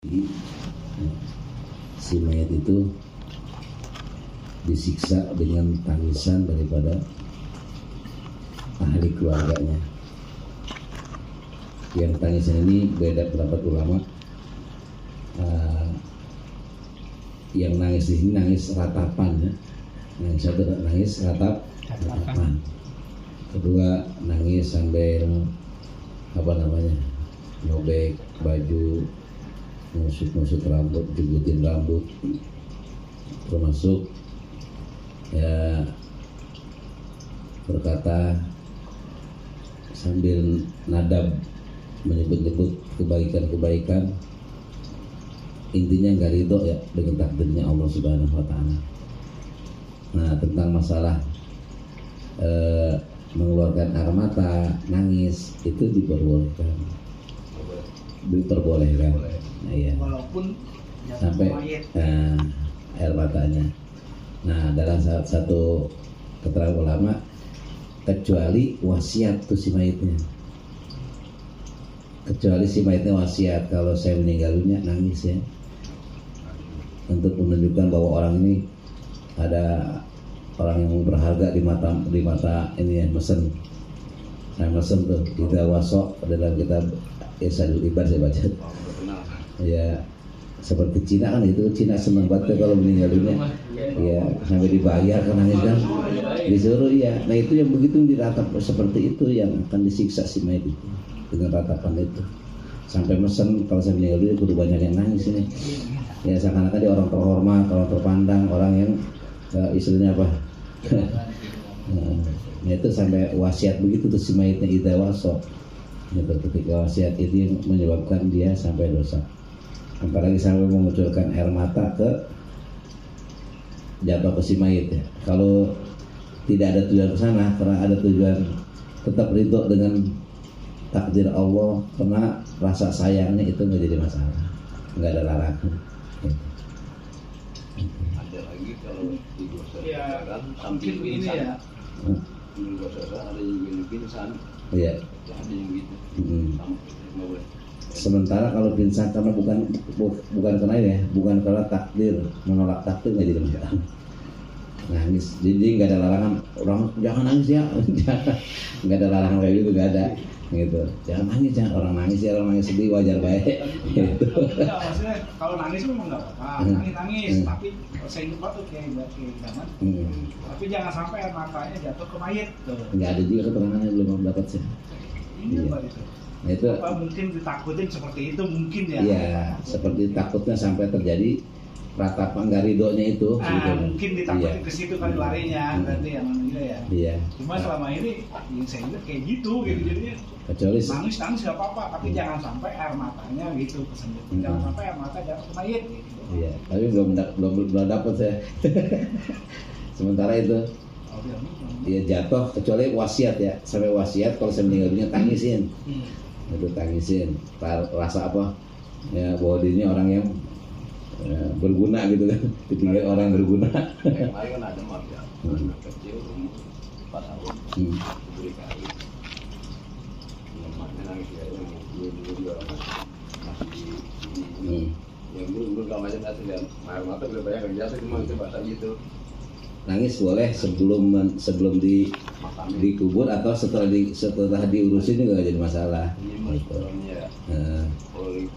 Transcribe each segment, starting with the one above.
Jadi, si mayat itu disiksa dengan tangisan daripada ahli keluarganya. Yang tangisan ini beda pendapat ulama. Yang nangis di sini nangis ratapan, ya. Yang satu nangis ratapan. Kedua nangis sambil nyobek baju, ngusut rambut, jubutin rambut, termasuk ya berkata sambil nadab menyebut-nyebut kebaikan-kebaikan, intinya nggak ridho ya dengan takdirnya Allah Subhanahu Wa Taala. Nah, tentang masalah mengeluarkan air mata, nangis itu diperbolehkan. Nah, iya. Walaupun sampai air matanya. Nah, dalam satu keterangan ulama, kecuali wasiat tuh si mayitnya. Kecuali si mayitnya wasiat, kalau saya meninggal dunia nangis ya, untuk menunjukkan bahwa orang ini ada orang yang berharga di mata ini ya, mesen. Saya mesen tuh kita wasok dalam kitab Irsyadul Ibad saya baca. Ya seperti Cina kan, itu Cina senang banget kalau meninggal dunia. Ya sampai dibayar kan nangis kan, disuruh ya. Nah itu yang begitu diratap seperti itu yang akan disiksa si mayit itu dengan ratapan itu. Sampai mesen kalau saya meninggal dunia kudu banyak yang nangis ini. Ya seakan-akan dia orang terhormat, orang terpandang, orang yang istilahnya apa? Nah itu sampai wasiat begitu tuh si mayitnya idza wasok. Itu ketika wasiat itu yang menyebabkan dia sampai dosa. Apalagi sampai memunculkan air mata jatuh ke si mayit ya. Kalau tidak ada tujuan ke sana, karena ada tujuan tetap ridho dengan takdir Allah, karena rasa sayangnya itu nggak jadi masalah, nggak ada larangan. Ada lagi kalau di dosa kan mungkin ini ya. Di dosa ada yang pingsan. Iya. Ada yang gitu. Sementara kalau pingsan karena bukan karena ini ya, bukan karena takdir, menolak takdir nggak jadi masalah. Nangis, jadi nggak ada larangan orang jangan nangis ya, nggak ada larangan kayak gitu, nggak ada gitu. Jangan nangis ya, orang nangis ya, orang nangis sedih wajar baik. Gitu. Enggak, maksudnya kalau nangis memang nggak apa-apa, nangis, tapi saya ingat waktu kayak zaman, tapi jangan sampai air matanya jatuh ke mayit tuh. Nggak ada juga keterangannya, belum dapat sih. Ini Iya. apa itu? Nah, itu Apa mungkin ditakutin seperti itu mungkin ya? iya, seperti takutnya sampai terjadi ratapan nggak ridhonya itu. Gitu. Mungkin ditakutin Iya. ke situ kan larinya, berarti yang gitu ya. Iya. Cuma selama ini yang saya ingat kayak gitu jadinya. Kecuali Nangis nggak apa-apa, tapi jangan sampai air matanya gitu kesentuh. Jangan sampai air mata jatuh ke mayit gitu. iya, tapi belum dapat saya. Sementara itu dia jatuh kecuali wasiat ya, sampai wasiat kalau saya meninggal dunia tangisin. Itu tangisin, rasa apa ya, bahwa dirinya orang yang berguna gitu kan, ditinggal orang berguna. Kemarin kan ada mafia anak kecil umur 4 tahun diberi kali lemahnya nangis ya, yang dulu juga masih yang dulu gak macam itu dan air mata udah banyak yang biasa cuma coba gitu. Nangis boleh sebelum dikubur atau setelah diurusin juga gak jadi masalah. Gitu.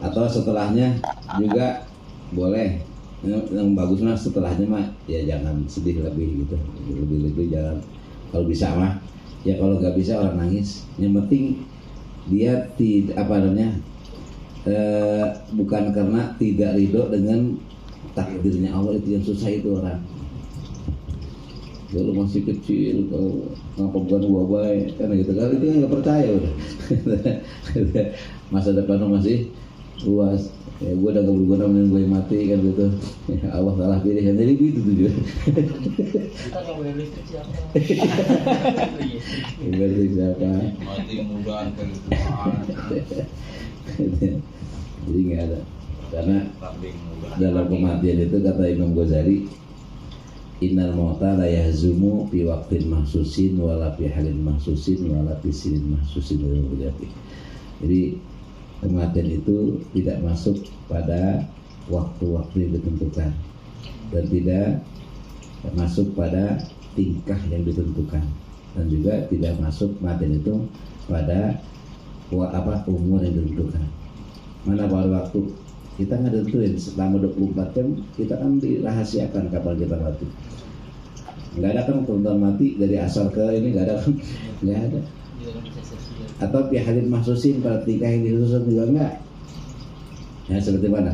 Atau setelahnya juga boleh. Yang bagus mah setelahnya mah ya jangan sedih lebih gitu, lebih jangan. Kalau bisa mah ya, kalau nggak bisa orang nangis. Yang penting dia bukan karena tidak ridho dengan takdirnya Allah, itu yang susah itu orang. Kalau masih kecil, kalau ngapa bukan gua baik, kan gitu kan, itu kan nggak percaya udah. Masa depan masih luas. Ya gua udah gak berguna, mending gue mati kan gitu. Ya, Allah salah pilih kan, jadi gitu tujuan. Kita nggak boleh listrik siapa? Listrik siapa? Mati mudahan kan Jadi nggak ada. Karena dalam kematian itu kata Imam Ghazali, innal mauta la yahzumu fi waqtin mahsusin wala fi halin mahsusin wala fi sinin mahsusin. Jadi kematian itu tidak masuk pada waktu-waktu yang ditentukan dan tidak masuk pada tingkah yang ditentukan, dan juga tidak masuk kematian itu pada umur yang ditentukan. Mana pada waktu kita nggak tentuin, selama 24 jam kita kan dirahasiakan kapan kita mati. Nggak ada kan ketentuan mati dari asal ke ini, nggak ada kan, nggak ada. Atau pihak hadis mahsusin pada tingkah yang disusun juga enggak. Ya seperti mana?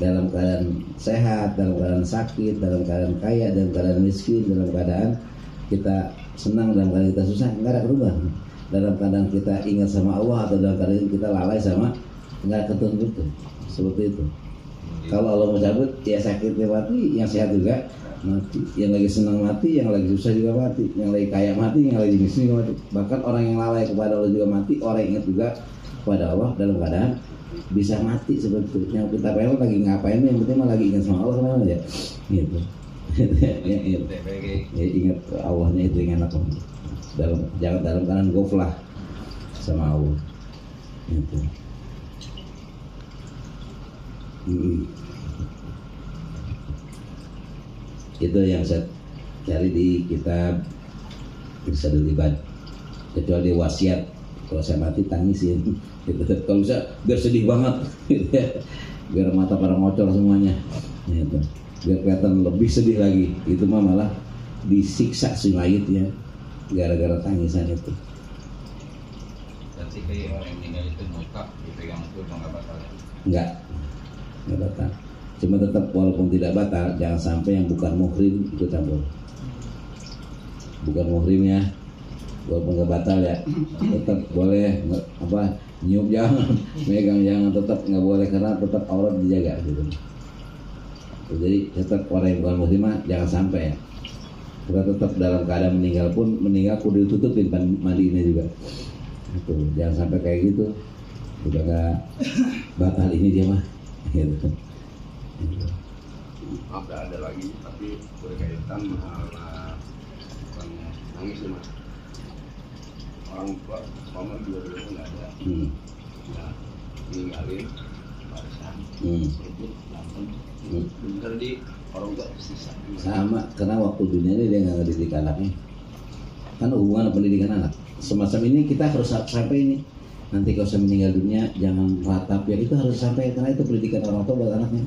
Dalam keadaan sehat, dalam keadaan sakit, dalam keadaan kaya, dalam keadaan miskin, dalam keadaan kita senang, dalam keadaan kita susah, enggak ada ketentuan. Dalam keadaan kita ingat sama Allah atau dalam keadaan kita lalai sama, enggak ada ketentuan itu. Seperti itu. Kalau Allah mau cabut, ya sakitnya mati, yang sehat juga mati, yang lagi senang mati, yang lagi susah juga mati, yang lagi kaya mati, yang lagi miskin juga mati. Bahkan orang yang lalai kepada Allah juga mati, orang yang ingat juga kepada Allah dalam keadaan bisa mati seperti itu. Yang kita pengen lagi ngapain, yang penting mah lagi ingat sama Allah sama aja, gitu. Ya, ingat Allahnya itu yang enak, jangan dalam keadaan goflah sama Allah, gitu. Itu yang saya cari di kitab Irsyadul Ibad. Kecuali wasiat, kalau saya mati tangisin gitu. Kalau bisa biar sedih banget gitu ya. Biar mata pada ngocor semuanya gitu. Biar kelihatan lebih sedih lagi. Itu mah malah disiksa si mayit ya, gara-gara tangisan itu. Berarti kayak orang yang meninggal itu mutlak dipegang itu nggak batal ya? Enggak batal. Cuma tetap walaupun tidak batal, jangan sampai yang bukan muhrim ikut campur. Bukan muhrimnya, walaupun nggak batal ya, tetap boleh nyium jangan, megang jangan, tetap nggak boleh karena tetap aurat dijaga gitu. Jadi tetap orang yang bukan muhrim jangan sampai ya. Kita tetap dalam keadaan meninggal pun kudu ditutupin mandinya juga. Itu jangan sampai kayak gitu. Udah nggak batal ini dia mah. Gitu. Maaf, ada lagi tapi berkaitan masalah nangis nih mas. Orang tua paman dua-duanya nggak ada. Nah, ninggalin barisan, sebut langsung. Bener di orang tua sisa. Sama, karena waktu dunia ini dia nggak ngedidik anaknya. Kan hubungan pendidikan anak. Semacam ini kita harus sampai ini. Nanti kalau saya meninggal dunia jangan meratap ya, itu harus sampai, karena itu pendidikan orang tua buat anaknya.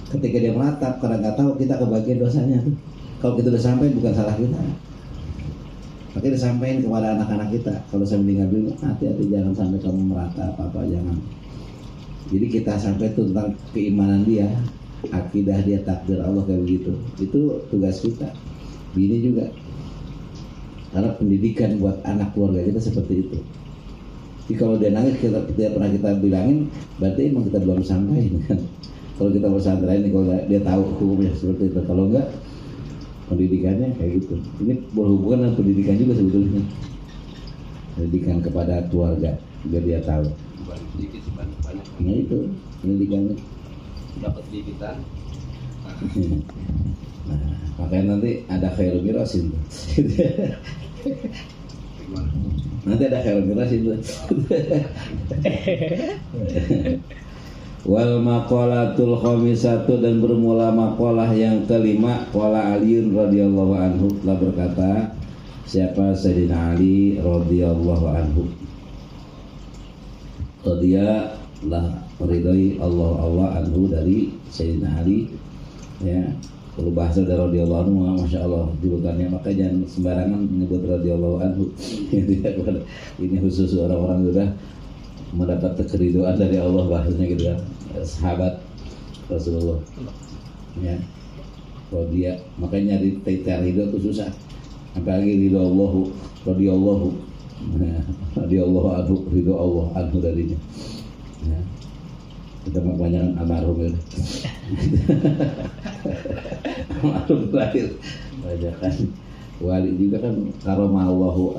Ketika dia meratap karena nggak tahu, kita kebagian dosanya tuh. Kalau kita udah sampai bukan salah kita. Makanya disampaikan kepada anak-anak kita, kalau saya meninggal dunia hati-hati jangan sampai kamu meratap apa jangan. Jadi kita sampai tentang keimanan dia, akidah dia, takdir Allah kayak begitu. Itu tugas kita. Ini juga karena pendidikan buat anak keluarga kita seperti itu. Jadi kalau dia nangis kita pernah kita bilangin, berarti emang kita belum sampai kan. Kalau kita pesantren ini, kalau dia tahu hukumnya seperti itu. Kalau enggak, pendidikannya kayak gitu. Ini berhubungan dengan pendidikan juga sebetulnya. Pendidikan kepada keluarga, biar dia tahu. Bukan sedikit, banyak. Nah itu pendidikannya. Dapat didikan. Nah, makanya nanti ada khairul mirasin tuh. Gimana? Nanti ada khairul mirasin tuh. Wal maqalatul khamisatu, dan bermula maqalah yang kelima. Qala Aliun radhiyallahu anhu, telah berkata siapa Sayyidina Ali radhiyallahu anhu, dia lah meridai Allah anhu dari Sayyidina Ali ya. Kalau bahasa dari radhiyallahu anhu, masya Allah julukannya, maka jangan sembarangan menyebut radhiyallahu anhu. Ini khusus orang-orang sudah mendapat keridhaan dari Allah, bahasanya gitu kan, sahabat Rasulullah ya. Kalau dia makanya nyari ridho itu susah, apalagi ridho Allah, radhiyallahu anhu, ridho Allah anhu darinya ya. Kita kebanyakan almarhum ya. Almarhum terakhir banyakan wali juga kan, karomallahu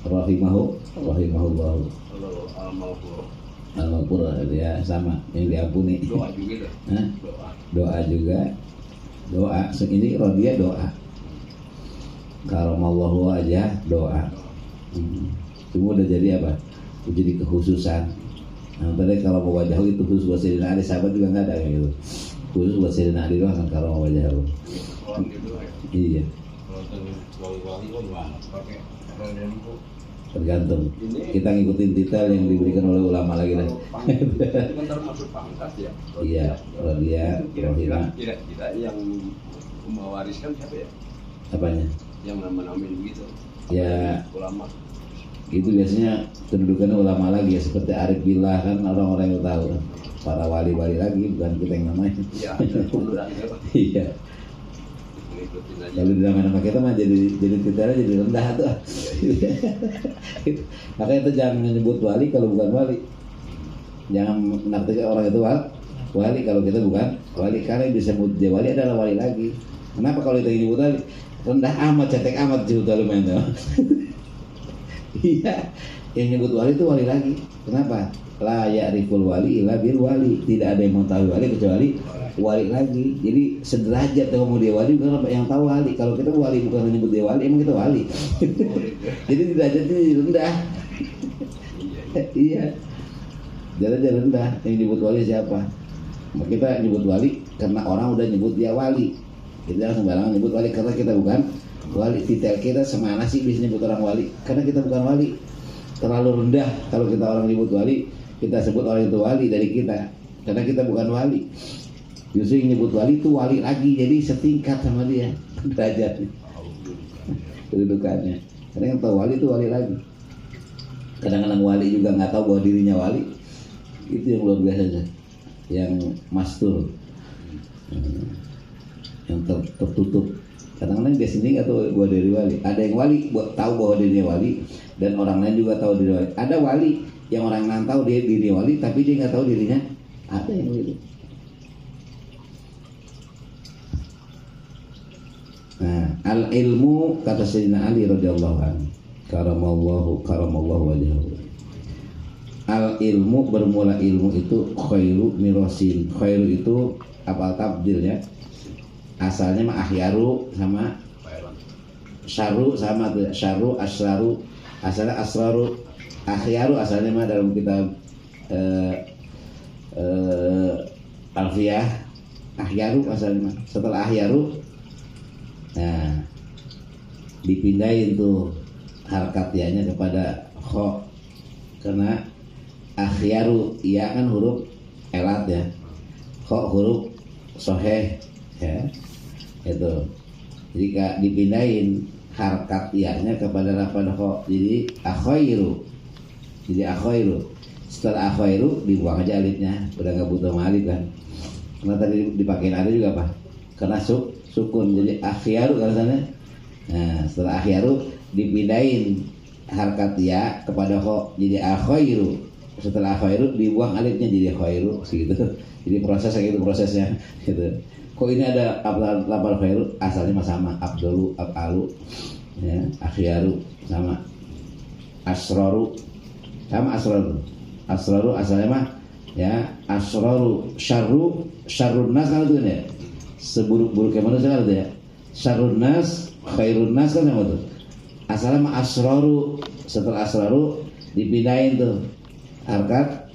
rahimahullahu al-maghfur ya, sama yang diampuni. Doa juga deh. Doa juga, doa ini rodia doa, karomallahu aja doa. Cuma udah jadi apa? Jadi kekhususan Nah, tadi kalau mau wajah itu khusus buat Sayyidina Ali, sahabat juga nggak ada kayak gitu. Khusus buat Sayyidina Ali doang kan kalau mau wajah. Orang gitu ya. Iya, Kalau wali-wali kok gimana? Pakai radian itu. tergantung. Ini Kita ngikutin detail yang diberikan oleh ulama lagi lah. kalau pangkat itu kan termasuk pangkat ya. Iya, kalau dia Kira-kira rohina yang mewariskan siapa ya? apanya? Yang nama-namain begitu. Ya, Ulama. itu biasanya kedudukannya ulama lagi ya, seperti Arif Billah kan orang-orang yang tahu kan. Para wali-wali lagi, bukan kita yang namanya. Iya, pemuda itu. Iya. Ngikutin aja. Kalau di nama kita mah jadi titelnya jadi rendah tuh. Makanya itu jangan menyebut wali kalau bukan wali. Jangan menartikan orang itu wali kalau kita bukan wali. Karena yang disebut dia wali adalah wali lagi. Kenapa kalau kita nyebut wali? Rendah amat, cetek amat disebut wali main tuh. Iya, yang nyebut wali itu wali lagi. Kenapa? La ya'riful wali illa bil wali. Tidak ada yang mengetahui wali kecuali wali lagi. Jadi sederajat kalau dia wali bukan yang tahu wali. Kalau kita wali bukan menyebut dia wali, emang kita wali. Jadi derajatnya rendah. Iya. Derajat rendah. Yang nyebut wali siapa? Kita nyebut wali karena orang udah nyebut dia wali. Kita sembarangan nyebut wali karena kita bukan wali. Titel kita semana sih bisa nyebut orang wali? Karena kita bukan wali. Terlalu rendah kalau kita orang nyebut wali, kita sebut orang itu wali dari kita. Karena kita bukan wali. Justru yang nyebut wali itu wali lagi, jadi setingkat sama dia derajatnya, kedudukannya. Karena yang tahu wali itu wali lagi. Kadang-kadang wali juga nggak tahu bahwa dirinya wali. Itu yang luar biasa, yang mastur, yang tertutup. Kadang-kadang dia sendiri nggak tahu bahwa diri wali. Ada yang wali tahu bahwa dirinya wali, dan orang lain juga tahu diri wali. Ada wali yang orang lain tahu dia diri wali, tapi dia nggak tahu dirinya. Ada yang begitu. Nah, al ilmu kata Sayyidina Ali radhiyallahu anhu, karamallahu wajhahu. Al ilmu bermula ilmu itu khairu mirasin. Khairu itu apa tabdilnya? Asalnya mah ahyaru sama syaru sama tuh. Syaru asraru, asalnya asraru. Ahyaru asalnya mah dalam kitab Alfiyah. Ahyaru asalnya mah. Setelah ahyaru, nah dipindahin tuh harkat ya-nya kepada kho, karena akhyaru ya kan huruf elat ya, kho huruf soheh ya, itu jadi dipindahin harkat ya-nya kepada lapan kho, jadi akhairu. Setelah akhairu dibuang aja alifnya, udah nggak butuh alif kan, karena tadi dipakein alif juga apa, karena sukun, jadi akhyaru alasannya. Nah, setelah akhyaru dipindahin harkat ya kepada kho, jadi akhairu. Setelah akhairu dibuang alifnya jadi khairu gitu. Jadi prosesnya gitu. Kok ini ada lapar khairu, asalnya mah sama, abdulu, abalu ya, akhyaru sama, asraru sama, asraru asalnya mah ya, asraru, syarrun nas kan itu ya, seburuk-buruknya manusia kan itu ya, syarrun nas, khairun nas kan sama tuh. Asalnya mah asraru, setelah asraru dipindahin tuh harkat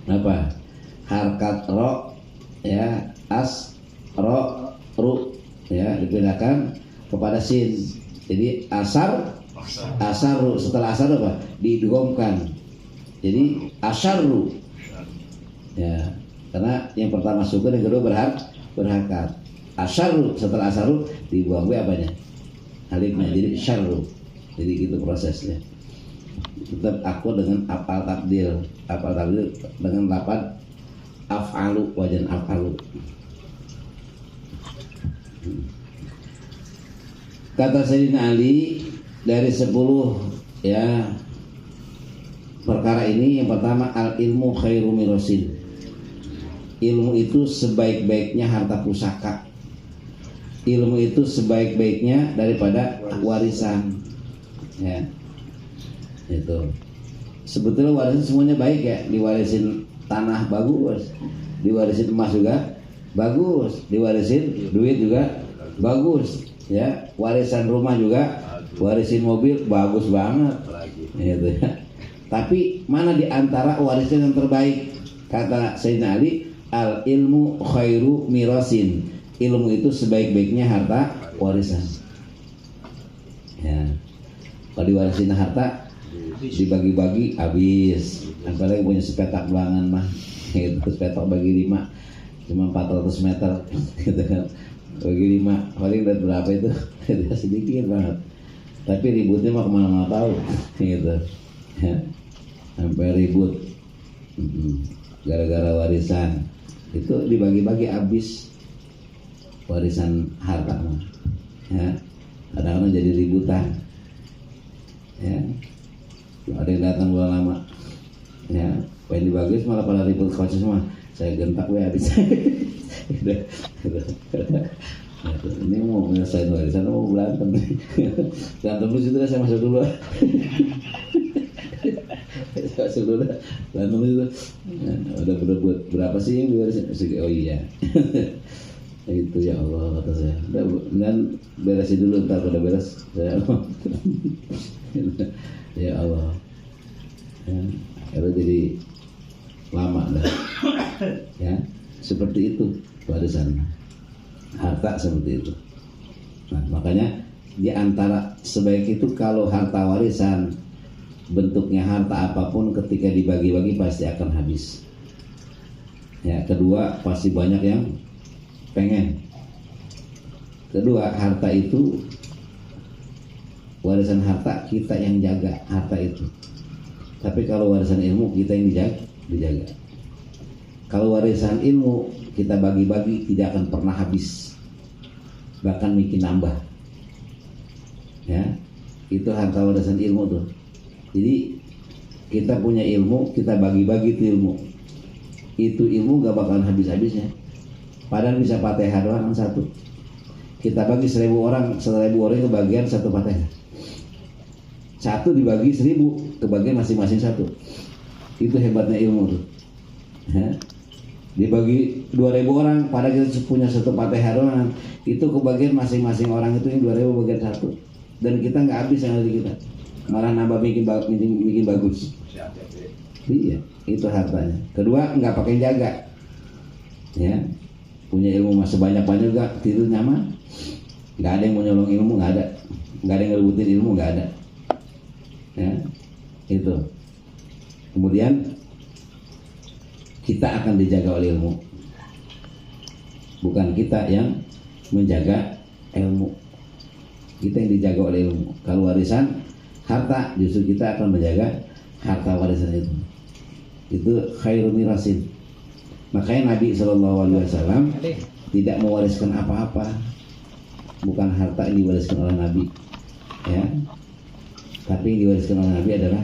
apa? Harkat ro ya, ru ya, dipindahkan kepada sin. Jadi asaru, setelah asar apa? Diidghamkan. Jadi asarru. Ya, karena yang pertama sukun, yang kedua berharkat. Asarru, setelah asaru dibuang apanya? Alifnya, jadi syarru. Jadi gitu prosesnya. Tetap aku dengan apal takdir dengan lapan af'alu, wajan af'alu. Kata Sayyidina Ali, dari 10 ya perkara ini, yang pertama al ilmu khairu mirasin. Ilmu itu sebaik-baiknya harta pusaka. Ilmu itu sebaik-baiknya daripada warisan. Ya. Itu. Sebetulnya warisan semuanya baik ya, diwarisin tanah bagus, diwarisin emas juga bagus, diwarisin duit juga bagus, ya. Warisan rumah juga, warisin mobil bagus banget. Gitu ya. Tapi mana di antara warisan yang terbaik? Kata Sayyidina Ali, al ilmu khairu mirasin. Ilmu itu sebaik-baiknya harta warisan. Ya. Kalau diwarisin harta dibagi-bagi habis. Apalagi punya sepetak belangan mah, itu sepetak bagi 5 cuma 400 meter gitu kan. Bagi 5 paling dari berapa itu? Sedikit banget. Tapi ributnya mah kemana-mana tahu gitu. Ya. Sampai ribut gara-gara warisan itu dibagi-bagi habis warisan harta mah. Ya. Kadang-kadang jadi ributan. Ya. Ada yang datang bulan lama. Ya, pengen dibagi malah pada ribut kaca semua. Saya gentak habis. Ini mau menyelesaikan warisan mau berantem. Berantem dulu situ saya masuk dulu. Masuk dulu. Berantem dulu. Udah berebut berapa sih yang diwarisin? Oh iya. Itu ya Allah kata saya. Dan beresin dulu ntar udah beres saya. Ya Allah. Ya, kalau jadi lama dah. Ya, seperti itu warisan. Harta seperti itu. Nah, makanya di antara sebaik itu kalau harta warisan bentuknya harta apapun ketika dibagi-bagi pasti akan habis. Ya, kedua pasti banyak yang pengen. Kedua, harta itu warisan harta kita yang jaga harta itu. Tapi kalau warisan ilmu kita yang dijaga. Kalau warisan ilmu kita bagi-bagi tidak akan pernah habis, bahkan bikin nambah. Ya, itu harta warisan ilmu tuh. Jadi kita punya ilmu, kita bagi-bagi itu ilmu. Itu ilmu gak bakalan habis-habisnya. Padahal bisa Fatihah doang satu. Kita bagi 1000 orang kebagian satu Fatihah. Satu dibagi 1000 kebagian masing-masing satu. Itu hebatnya ilmu tuh. Ya. Dibagi 2000 orang, pada kita punya satu Fatihah doang, itu kebagian masing-masing orang itu yang 2000 bagian satu. Dan kita nggak habis yang dari kita, malah nambah bikin bagus. Iya, itu hartanya. Kedua, nggak pakai jaga. Ya, punya ilmu masih banyak-banyak juga tidur nyaman. Nggak ada yang mau nyolong ilmu, nggak ada yang ngerebutin ilmu, nggak ada. Ya, itu. Kemudian kita akan dijaga oleh ilmu, bukan kita yang menjaga ilmu. Kita yang dijaga oleh ilmu. Kalau warisan harta, justru kita akan menjaga harta warisan itu. Itu khairun mirasin. Makanya Nabi SAW tidak mewariskan apa-apa, bukan harta yang diwariskan oleh Nabi, ya. Tapi yang diwariskan oleh Nabi adalah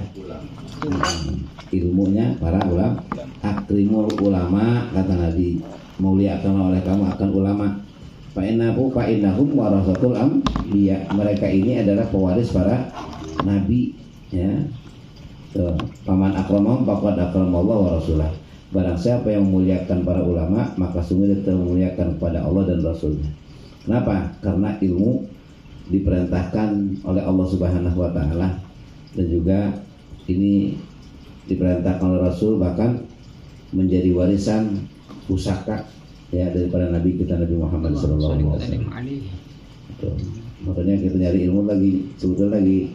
ilmunya para ulama. Akrimul ulama, kata Nabi, muliakan oleh kamu akan ulama. Fa'inahum warasatul anbiya. Mereka ini adalah pewaris para nabi, ya. Paman akramahum faqad akramallahu wa rasulah. Barang siapa yang memuliakan para ulama, maka sungguh dia telah memuliakan kepada Allah dan Rasulnya. Kenapa? Karena ilmu diperintahkan oleh Allah Subhanahu wa Ta'ala, dan juga ini diperintahkan oleh Rasul, bahkan menjadi warisan pusaka, ya, daripada Nabi kita Nabi Muhammad SAW. Makanya kita nyari ilmu lagi, sebetulnya lagi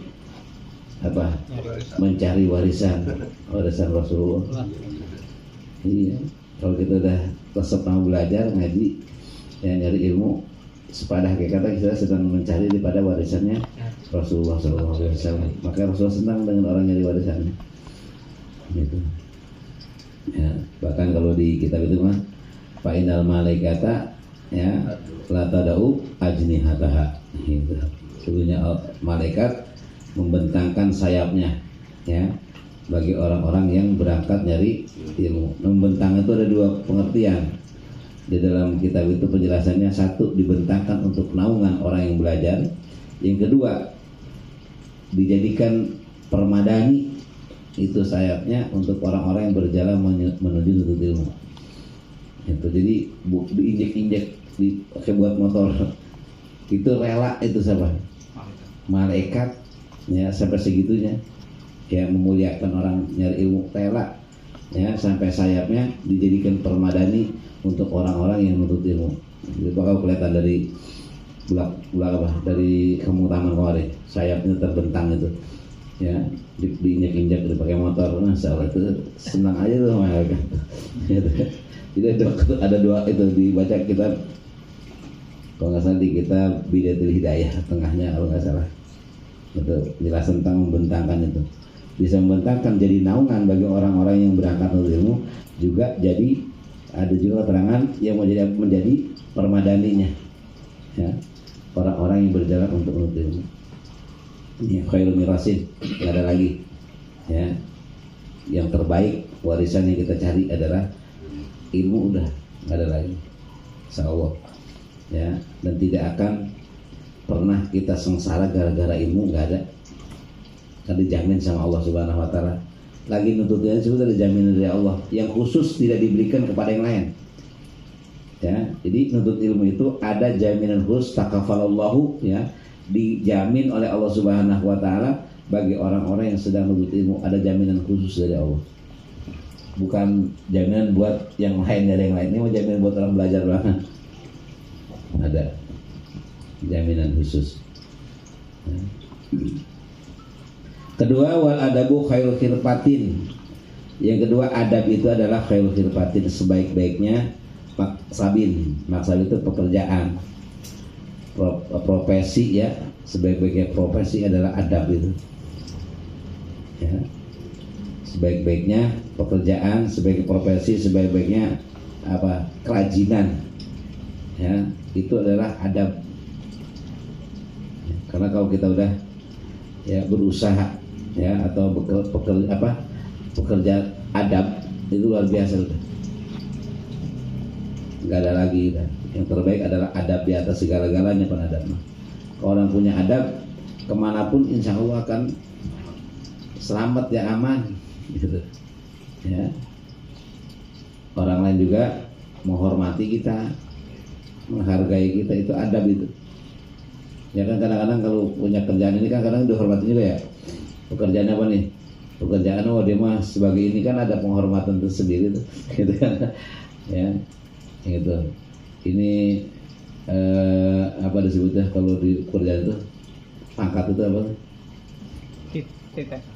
apa? Mencari warisan Rasulullah. Iya, kalau kita udah resep mau belajar ngaji, ya, nyari ilmu, sepada hakikatnya kita sedang mencari daripada warisannya Rasulullah SAW. Maka Rasulullah senang dengan orang nyari warisannya. Gitu. Ya, bahkan kalau di kitab itu mah fa'inal malaikata, ya, la tadau ajnihataha. Gitu. Sebenarnya malaikat membentangkan sayapnya, ya, bagi orang-orang yang berangkat nyari ilmu. Membentang itu ada dua pengertian di dalam kitab itu. Penjelasannya, satu, dibentangkan untuk naungan orang yang belajar. Yang kedua, dijadikan permadani, itu sayapnya untuk orang-orang yang berjalan menuju nuntut ilmu. Itu jadi diinjek-injek, dipakai buat motor. Itu rela, itu siapa? Malaikat, ya, sampai segitunya. ya memuliakan orang nyari ilmu, rela ya sampai sayapnya dijadikan permadani untuk orang-orang yang menuntut ilmu. Jadi bakal kelihatan dari belak apa dari kampung taman kemarin, sayapnya terbentang itu ya, diinjak-injak dipakai motor. Masya Allah, itu senang aja tuh mereka. Jadi ada dua itu dibaca kitab, kalau nggak salah di kitab Bidayatul Hidayah, tengahnya kalau nggak salah itu jelas tentang membentangkan itu, bisa membentangkan jadi naungan bagi orang-orang yang berangkat untuk ilmu, juga jadi ada juga keterangan yang menjadi permadaninya ya, orang-orang yang berjalan untuk menuntut ilmu. Ini khairul mirasin, nggak ada lagi ya, yang terbaik warisan yang kita cari adalah ilmu, udah nggak ada lagi insyaallah ya, dan tidak akan pernah kita sengsara gara-gara ilmu, nggak ada, kan dijamin sama Allah Subhanahu wa taala. Lagi nuntutnya sudah dijamin dari Allah yang khusus tidak diberikan kepada yang lain ya. Jadi nuntut ilmu itu ada jaminan khusus, takafalallahu ya, dijamin oleh Allah Subhanahu wa taala bagi orang-orang yang sedang menuntut ilmu, ada jaminan khusus dari Allah. Bukan jaminan buat yang lain dari yang lain, ini mau jaminan buat orang belajar banget. Ada jaminan khusus. Kedua, wal adabu khairul khirfatin. Yang kedua, adab itu adalah khairul khirfatin, sebaik-baiknya maksabin. Maksab itu pekerjaan, profesi ya, sebaik-baiknya profesi adalah adab itu ya. Sebaik-baiknya pekerjaan, sebaik profesi, sebaik-baiknya apa, kerajinan ya, itu adalah adab ya. Karena kalau kita udah ya berusaha ya, atau pekerja adab itu luar biasa udah, nggak ada lagi kan. Yang terbaik adalah adab, di atas segala-galanya pun adab. Kalau orang punya adab, kemanapun insya Allah akan selamat ya, aman gitu ya. Orang lain juga menghormati kita, menghargai kita, itu adab itu ya kan. Kadang-kadang kalau punya kerjaan ini kan kadang dihormati juga ya. Pekerjaan apa nih? Pekerjaan, oh dia mah sebagai ini kan ada penghormatan tersendiri tuh gitu kan ya, gitu. Ini apa disebutnya kalau di kerjaan itu, pangkat itu apa?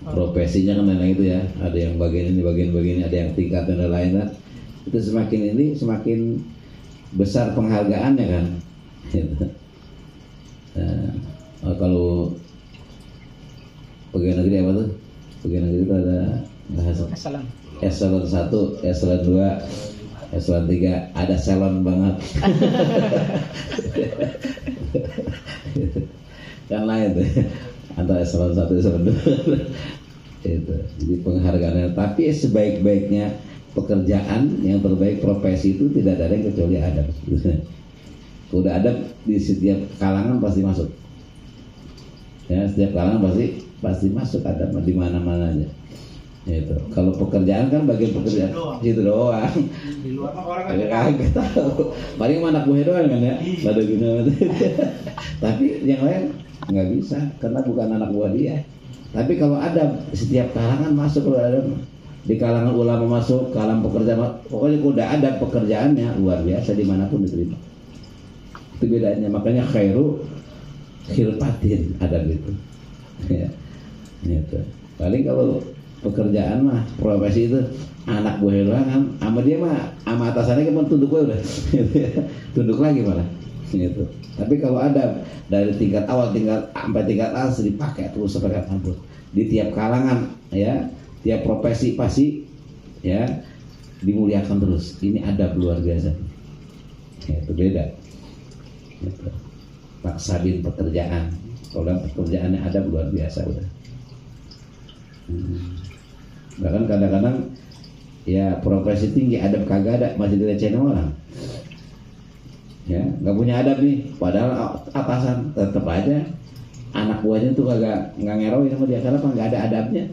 Profesinya kan memang itu ya, ada yang bagian ini, bagian ini, ada yang tingkat dan lain-lain kan. Itu semakin ini semakin besar penghargaannya kan gitu. Nah, kalau pegawai negeri apa tuh? Pegawai negeri itu ada bahasa eselon 1, eselon 2, eselon 3, ada salon banget. Kan lain tuh antara eselon 1 eselon 2 itu. Jadi penghargaannya, tapi sebaik-baiknya pekerjaan, yang terbaik profesi itu tidak ada yang kecuali adab. Udah adab di setiap kalangan pasti masuk ya, setiap kalangan pasti masuk adab di mana-mana aja itu. Kalau pekerjaan kan bagian pekerjaan itu doang, di luar mah orang kagak tahu, paling anak buah doang kan ya, pada guna. Tapi yang lain nggak bisa karena bukan anak buah dia. Tapi kalau adab, setiap kalangan masuk. Kalau adab di kalangan ulama masuk, kalangan pekerjaan, pokoknya udah ada pekerjaannya luar biasa, dimanapun diterima. Itu bedanya, makanya khairu khilfatin adab itu ya, gitu. Paling kalau pekerjaan mah, profesi itu anak buah doang kan, sama dia mah, sama atasannya kan tunduk gue udah tunduk lagi malah gitu. Tapi kalau ada dari tingkat awal sampai tingkat atas dipakai terus sampai kapanpun, di tiap kalangan ya, tiap profesi pasti ya dimuliakan terus. Ini adab luar biasa ya, itu beda gitu. Maksabin pekerjaan, kalau pekerjaannya adab luar biasa udah. Bahkan kadang-kadang ya profesi tinggi adab kagak ada, masih dilecehin orang ya, nggak punya adab nih, padahal atasan tetap aja anak buahnya tuh kagak ngeroin sama dia karena nggak ada adabnya.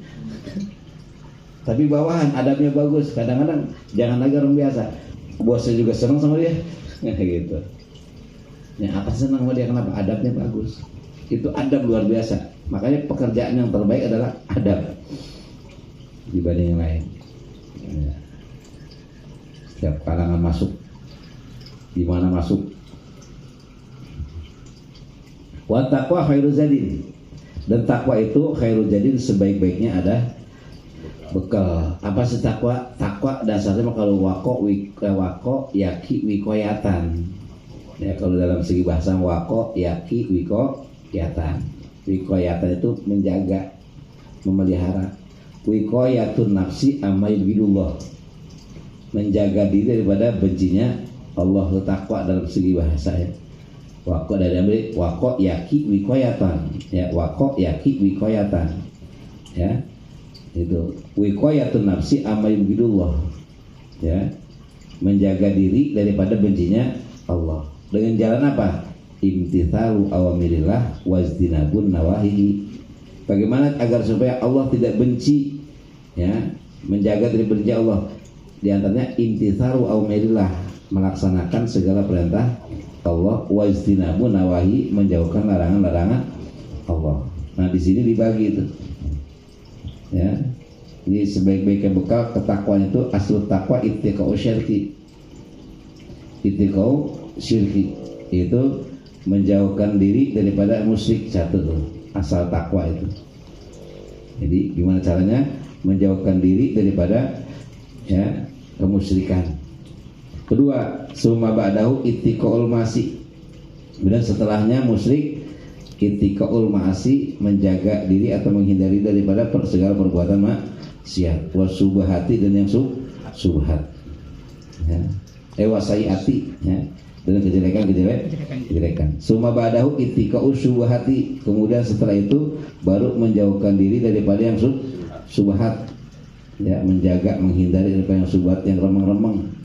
Tapi bawahan adabnya bagus, kadang-kadang jangan lagi orang biasa, bosnya juga senang sama dia gitu ya, atas senang sama dia kenapa? Adabnya bagus. Itu adab luar biasa. Makanya pekerjaan yang terbaik adalah adab dibanding yang lain. Ya. Setiap kalangan masuk, di mana masuk. Wa taqwa khairu zadin. Dan takwa itu khairu zadin, sebaik-baiknya ada bekal. Apa sih takwa? Takwa dasarnya kalau wako yaki wikoyatan. Ya, kalau dalam segi bahasa wako yaki wikoyatan. Wikoyatan itu menjaga, memelihara. Wikoyatun nafsi amma yubghidullah, menjaga diri daripada bencinya Allah. Takwa dalam segi bahasa ya. Wako dari ambil wako yaki wikoyatan. Ya, wako yaki wikoyatan. Ya. Itu wikoyatun nafsi amma yubghidullah. Ya. Menjaga diri daripada bencinya Allah. Dengan jalan apa? Imtithalu awamirillah wazdinabun nawahihi. Bagaimana agar supaya Allah tidak benci, ya, menjaga dari benci Allah. Di antaranya imtithalu awamirillah, melaksanakan segala perintah Allah, wazdinabun nawahi, menjauhkan larangan-larangan Allah. Nah, di sini dibagi itu. Ya. Ini sebaik-baiknya bekal ketakwaan itu asal takwa ittiqau syirki. Ittiqau syirki itu menjauhkan diri daripada musyrik, satu tuh asal takwa itu. Jadi gimana caranya menjauhkan diri daripada ya kemusyrikan. Kedua, summa ba'dahu ittiqaul ma'asi. Kemudian setelahnya musyrik, ittiqaul ma'asi, menjaga diri atau menghindari daripada segala perbuatan maksiat, wasubahati, dan yang subhat. Ya. Wasaiati, ya. Dan kejelekan. Summa ba'dahu ittiqa'u syubhati. Kemudian setelah itu baru menjauhkan diri daripada yang subhat. Ya, menjaga, menghindari daripada yang subhat, yang remeng-remeng.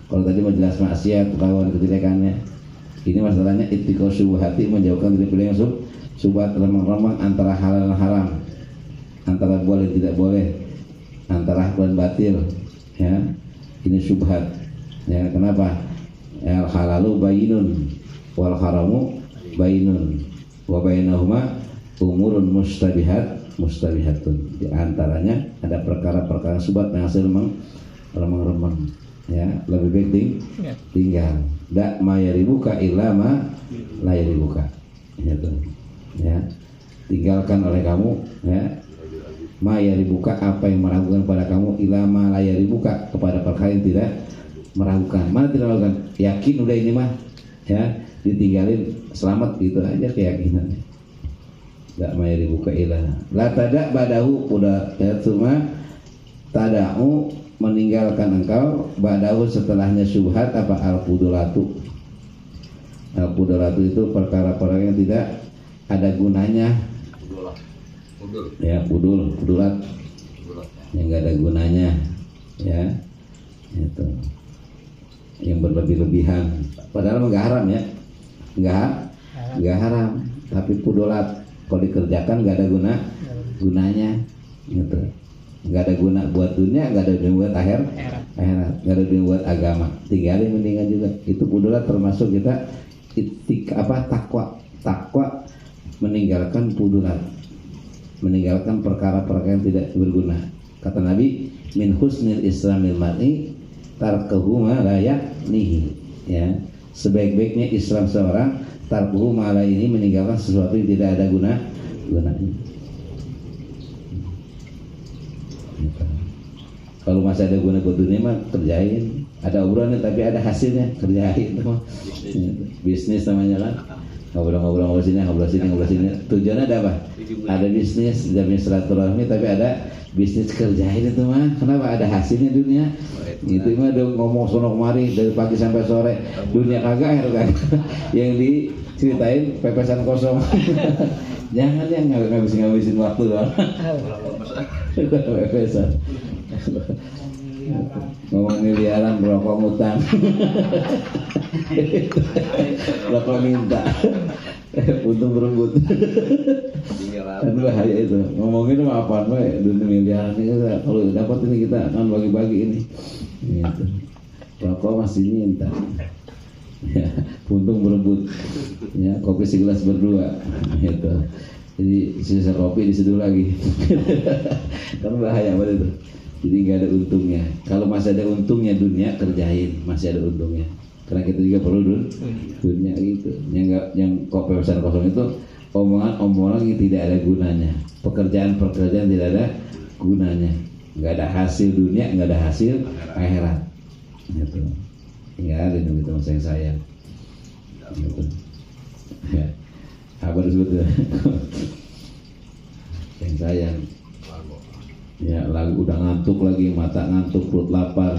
Kalau tadi menjelas maksiat, lawan kejelekannya. Ini masalahnya ittiqa'u syubhati, menjauhkan daripada yang subhat, remeng-remeng, antara halal dan haram, antara boleh tidak boleh, antara hak dan batil. Ya, ini subhat. Ya, kenapa? Al halalu bainun wal haramu bainun wa bainahuma umurun mustabihatun. Di antaranya ada perkara-perkara subhat yang hasil remeng-remeng. Ya, lebih baik tinggal. Da ma yaribuka illa ma la yaribuka. Ya. Tinggalkan oleh kamu, ya. Ma yaribuka, apa yang meragukan pada kamu, illa ma la yaribuka, kepada perkara yang tidak meragukan. Mana tidak meragukan? Yakin udah ini mah, ya, ditinggalin selamat, gitu aja keyakinan. Enggak mayri buka ilah. La tada badahu, udah ya, cuma tada'u, meninggalkan engkau, badahu, setelahnya syubhat, apa? Al-fudulatu. Al-fudulatu itu perkara-perkara yang tidak ada gunanya. Ya, fudulat yang enggak ada gunanya, ya. Itu yang berlebih-lebihan, padahal enggak haram, ya, enggak haram, tapi pudolat kalau dikerjakan enggak ada gunanya, gitu. Enggak ada guna buat dunia, enggak ada guna buat akhirat, enggak ada guna buat agama, tinggalin mendingan juga. Itu pudolat termasuk kita takwa meninggalkan pudolat, meninggalkan perkara-perkara yang tidak berguna. Kata Nabi, min husnil islamil mar'i tarkuhu ma la ya'nihi. Ya, sebaik-baiknya Islam seorang, tarkuhu ma la ini, meninggalkan sesuatu yang tidak ada gunanya. Kalau masih ada guna buat dunia mah kerjain, ada obrolan tapi ada hasilnya, kerjain itu mah. Bisnis namanya kan. Ngobrol sini. Tujuannya ada apa? Ada bisnis, ada silaturahmi, tapi ada bisnis, kerjain itu mah. Kenapa? Ada hasilnya dunia. Itu mah udah ngomong sono kemari dari pagi sampai sore. Dunia kagak kan. Yang diceritain pepesan kosong. Jangan yang ngabisin waktu doang. Pepesan. Ngomong miliaran, rokok ngutang. Rokok minta. Untung berebut. Kan bahaya itu. Ngomongin mah apaan we, dunia miliaran ini, kalau dapat ini kita akan bagi-bagi ini. Gitu. Rokok masih minta. Ya, untung berebut. Ya, kopi segelas berdua. Gitu. Jadi sisa kopi diseduh lagi. Kan bahaya banget itu. Jadi nggak ada untungnya. Kalau masih ada untungnya dunia, kerjain, masih ada untungnya. Karena kita juga perlu dunia gitu. Yang kopi pesan kosong itu omongan yang tidak ada gunanya. Pekerjaan tidak ada gunanya. Nggak ada hasil dunia, nggak ada hasil akhirat. Gitu. Tinggalin gitu masa yang sayang. Gitu. Ya. Apa disebut ya? Yang sayang. Ya, lagu udah ngantuk lagi, mata ngantuk, perut lapar.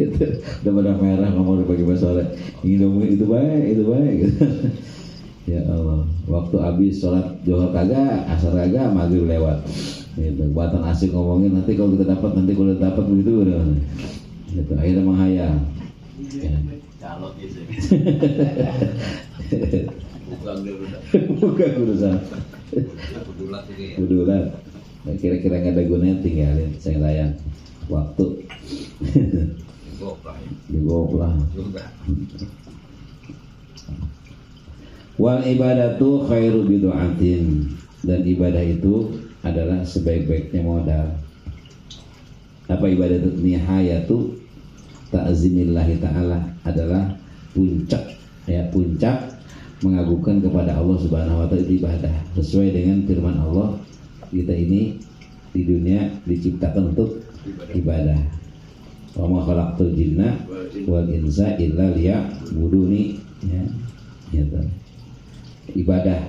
Itu udah pada merah ngomong pagi sore. Ingin ngomongin itu baik gitu. Ya Allah, waktu habis sholat Zuhur kagak, asar kagak, maghrib lewat. Gitu. Buatan asik ngomongin nanti kalau kita dapat begitu udah. Gitu. Akhirnya menghayal. Ya. Calot gitu. Bukan urusan. Kudulat ini ya. Kudulat. Nah, kira-kira nggak ada gunanya tinggalin. Sayang waktu. Goplah ya. Digoplah. Juga. Wal ibadatu khairu bidu'atin, dan ibadah itu adalah sebaik-baiknya modal. Apa ibadah itu? Nihayatu ta'zimillahi ta'ala, adalah puncak mengagungkan kepada Allah Subhanahu wa taala itu ibadah. Sesuai dengan firman Allah, kita ini di dunia diciptakan untuk ibadah. Wa ma khalaqtul jinna wal insa illa liya'buduni, ya. Gitu. Ibadah.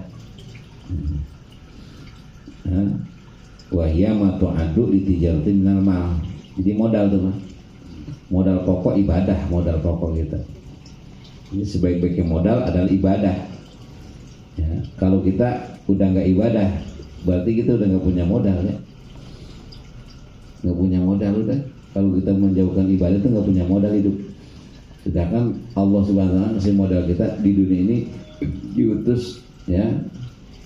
Wa hiya ma tu'addu li tijaratin minal mal. Jadi modal tuh, Pak. Modal pokok ibadah, modal pokok gitu. Ini sebaik-baiknya modal adalah ibadah. Ya, kalau kita udah nggak ibadah, berarti kita udah nggak punya modal ya. Nggak punya modal udah. Kalau kita menjauhkan ibadah itu nggak punya modal hidup. Sedangkan Allah Subhanahu wa taala ngasih modal kita di dunia ini diutus, ya,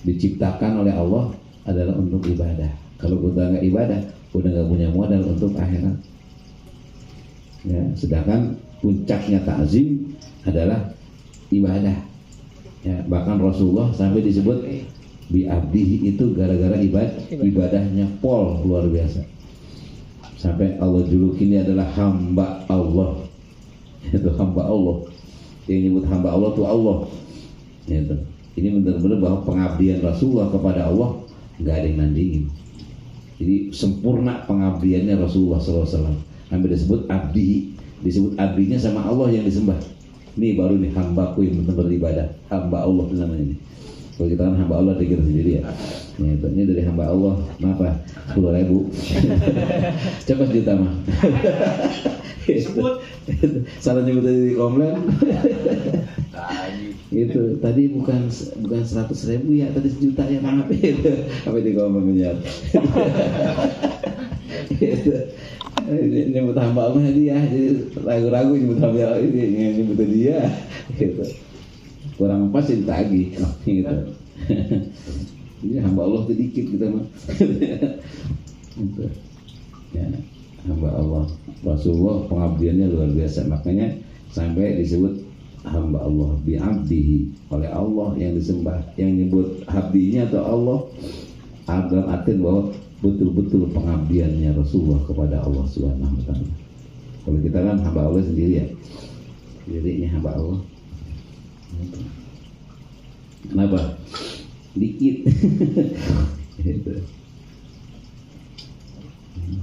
diciptakan oleh Allah adalah untuk ibadah. Kalau kita nggak ibadah, udah nggak punya modal untuk akhirat. Ya, sedangkan puncaknya ta'zim adalah ibadah. Ya, bahkan Rasulullah sampai disebut bi abdihi, itu gara-gara ibadahnya pol luar biasa. Sampai Allah julukin ini adalah hamba Allah. Itu hamba Allah. Yang nyebut hamba Allah itu Allah. Gitu. Ini benar-benar bahwa pengabdian Rasulullah kepada Allah nggak ada yang nandingin. Jadi sempurna pengabdiannya Rasulullah SAW. Sampai disebut abdi, disebut abdinya sama Allah yang disembah. Ini baru nih hambaku yang benar-benar beribadah, hamba Allah namanya ini. Kalau kita kan hamba Allah dikira sendiri ya. Ini dari hamba Allah, kenapa? 10.000. Coba sejuta mah. Sebut. Salah nyebut tadi di komplain. Itu tadi bukan 100.000 ya, tadi 1 juta ya, maaf itu. Apa di komplain menjawab. Nyebut hamba Allah dia, jadi ragu-ragu nyebut hamba Allah ini, nyebut dia gitu. Kurang pas ditagih gitu. Ini hamba Allah sedikit gitu mah. Gitu. Ya, hamba Allah. Rasulullah pengabdiannya luar biasa, makanya sampai disebut hamba Allah, bi abdihi, oleh Allah yang disembah. Yang nyebut abdinya atau Allah dalam artian bahwa betul-betul pengabdiannya Rasulullah kepada Allah Subhanahu wa taala. Kalau kita kan hamba Allah sendiri ya. Jadi ini hamba Allah. Kenapa? Dikit. Gitu.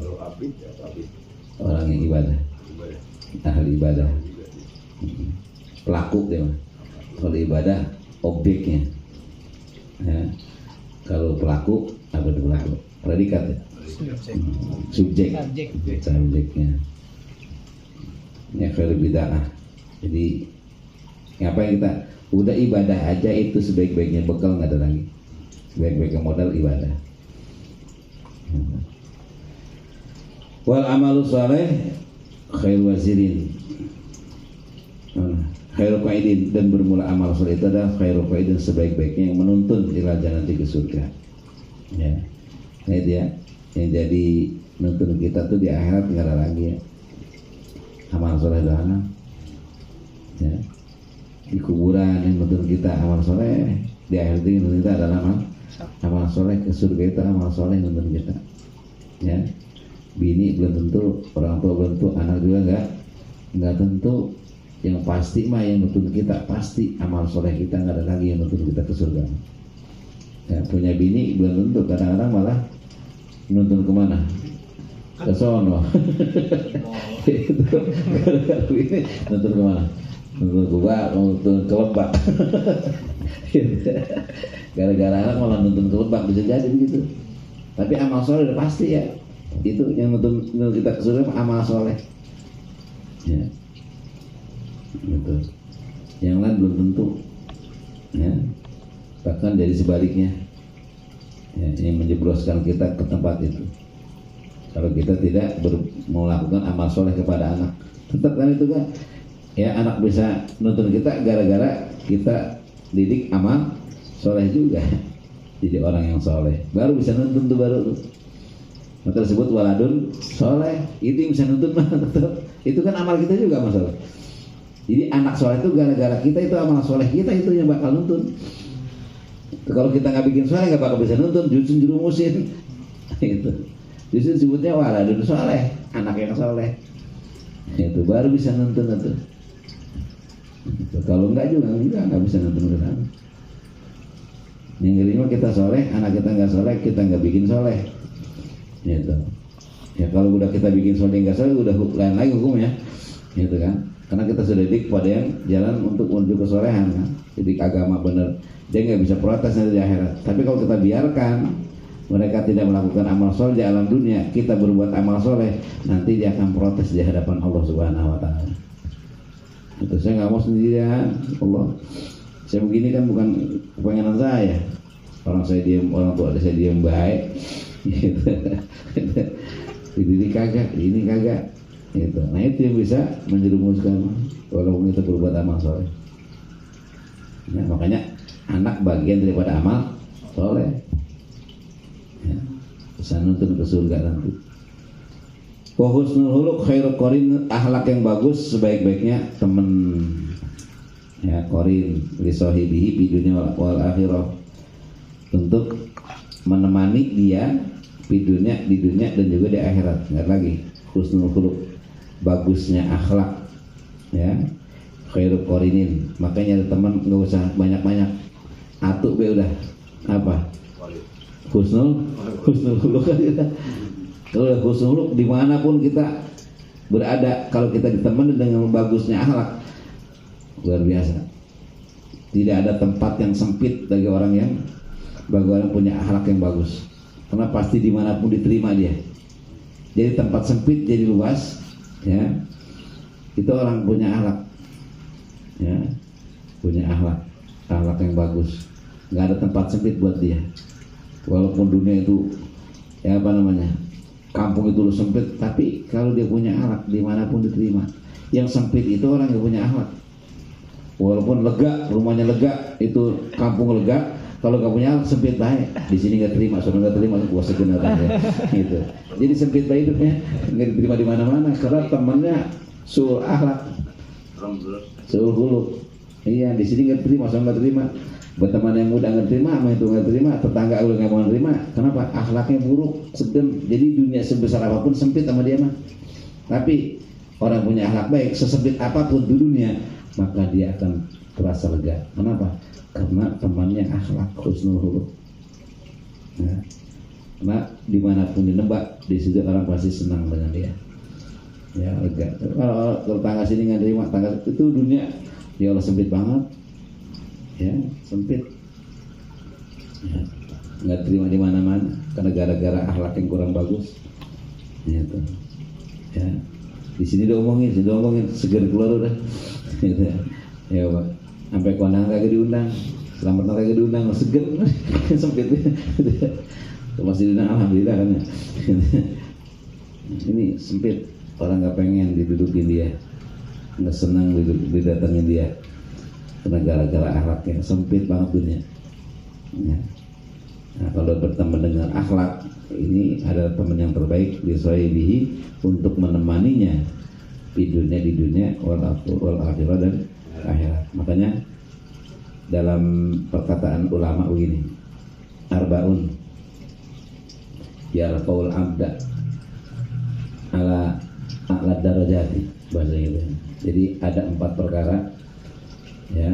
Kalau abid ya abid. Orang yang ibadah. Ahli ibadah. Pelaku dia mah. Kalau ibadah objeknya. Ya. Kalau pelaku apa itu pelaku? Predikat ya? Subjeknya. Ya kalau bid'ah. Jadi ngapain kita? Udah ibadah aja itu sebaik-baiknya bekal, nggak ada lagi. Sebaik-baiknya modal ibadah. Wal amalu saleh khair wazirin. Khairul qaidin, dan bermula amal saleh itu adalah khairul qaidin, sebaik-baiknya yang menuntun ila jannati, ke surga. Ya. Nah itu ya, yang jadi nuntun kita tuh di akhirat nggak ada lagi ya. Amal soleh doang. Ya. Di kuburan yang nuntun kita amal soleh di akhir itu yang kita adalah amal soleh, ke surga itu amal soleh yang nuntun kita. Ya, bini belum tentu, orang tua belum tentu, anak juga nggak tentu. Yang pasti mah yang nuntun kita pasti amal soleh kita, nggak ada lagi yang nuntun kita ke surga. Ya, punya bini belum tentu, kadang-kadang malah nuntun kemana? Ke sono. Itu gara-gara ini nuntun kemana? Nuntun ke Lebak, nuntun ke Lebak. Gara-gara anak malah nuntun ke Lebak, bisa jadi begitu. Tapi amal soleh udah pasti ya. Itu yang nuntun kita ke surga amal soleh. Ya. Gitu. Yang lain belum tentu. Ya. Bahkan jadi sebaliknya. Ya, yang menjebloskan kita ke tempat itu. Kalau kita tidak melakukan amal soleh kepada anak, tetap kan itu kan, ya anak bisa nuntun kita gara-gara kita didik amal soleh juga. Jadi orang yang soleh, baru bisa nuntun tuh baru tuh. Maka disebut waladun soleh, itu yang bisa nuntun mah tetap. Itu kan amal kita juga masalah. Jadi anak soleh itu gara-gara kita, itu amal soleh kita itu yang bakal nuntun. Kalau kita nggak bikin soleh nggak bakal bisa nuntun, justru jerumusin. Itu. Justru disebutnya waladun soleh, anak yang soleh. Itu baru bisa nuntun itu. Kalau enggak juga nggak bisa nuntun ke sana. Yang kelima kita soleh, anak kita nggak soleh, kita nggak bikin soleh. Gitu. Ya kalau udah kita bikin soleh nggak soleh, udah lain lagi hukumnya. Gitu kan? Karena kita sudah didik pada yang jalan untuk menuju kesolehan kan. Didik agama benar, dia nggak bisa protes nanti di akhirat. Tapi kalau kita biarkan mereka tidak melakukan amal soleh di alam dunia, kita berbuat amal soleh, nanti dia akan protes di hadapan Allah Subhanahu Wa Taala. Itu saya nggak mau sendirian, Allah. Saya begini kan bukan kepengenan saya. Orang saya diam, orang tua saya diam baik. Gitu. Ini kagak, ini kagak. Gitu. Nah itu yang bisa menjerumuskan walaupun kita berbuat amal soleh. Nah, makanya anak bagian daripada amal soleh. Ya, bisa nuntun ke surga nanti. Wa husnul khuluq khairul qarin, akhlak yang bagus sebaik-baiknya teman. Ya, qarin li sahibihi di dunia wal akhirah, untuk menemani dia di dunia dan juga di akhirat. Enggak lagi husnul khuluq, bagusnya akhlak. Ya, khairul qarinin. Makanya ada teman enggak usah banyak-banyak. Atuh be udah apa? Husnul khuluq kita. Kalau husnul khuluq dimanapun kita berada, kalau kita ditemani dengan bagusnya akhlak, luar biasa. Tidak ada tempat yang sempit bagi orang yang punya akhlak yang bagus, karena pasti dimanapun diterima dia. Jadi tempat sempit jadi luas, ya. Itu orang punya akhlak, ya, punya akhlak yang bagus. Nggak ada tempat sempit buat dia. Walaupun dunia itu ya apa namanya, kampung itu sempit, tapi kalau dia punya akhlak dimanapun diterima. Yang sempit itu orang yang punya akhlak. Walaupun lega, rumahnya lega, itu kampung lega, kalau nggak punya akhlak sempit baik. Di sini nggak terima, saudara nggak terima, gua sebenarnya gitu. Jadi sempit baik hidupnya, nggak diterima di mana-mana karena temannya suul akhlak, suul khuluq. Iya, di sini nggak terima, saudara nggak terima. Buat teman yang muda nggak terima, sama itu nggak terima, tetangga udah nggak mau terima. Kenapa? Akhlaknya buruk, sedem. Jadi dunia sebesar apapun sempit sama dia mah. Tapi orang punya akhlak baik, sesempit apapun di dunia, maka dia akan terasa lega. Kenapa? Karena temannya akhlak husnul khuluq. Nah, karena dimanapun dinebak, di situ orang pasti senang dengan dia. Ya lega. Kalau tetangga sini nggak terima, tetangga itu dunia, ya Allah sempit banget. Ya, sempit. Ya, nggak terima di mana-mana karena gara-gara akhlak yang kurang bagus. Gitu. Ya, di sini diomongin, seger keluar udah. Gitu. Ya, Pak. Sampai kondangan kagak diundang, selamat kagak diundang, seger, sempit. Masih diundang, alhamdulillah kan. Ya. Ini sempit, orang nggak pengen didudukin dia, nggak senang didatengin dia. Karena gara-gara akhlaknya sempit banget dunia. Ya. Nah, kalau berteman dengan akhlak, ini adalah teman yang terbaik di sahibihi untuk menemaninya di dunia wal akhirah dan akhirat. Makanya dalam perkataan ulama begini, arbaun yarfaul abda ala darajati, bahasa gitu. Jadi ada 4 perkara ya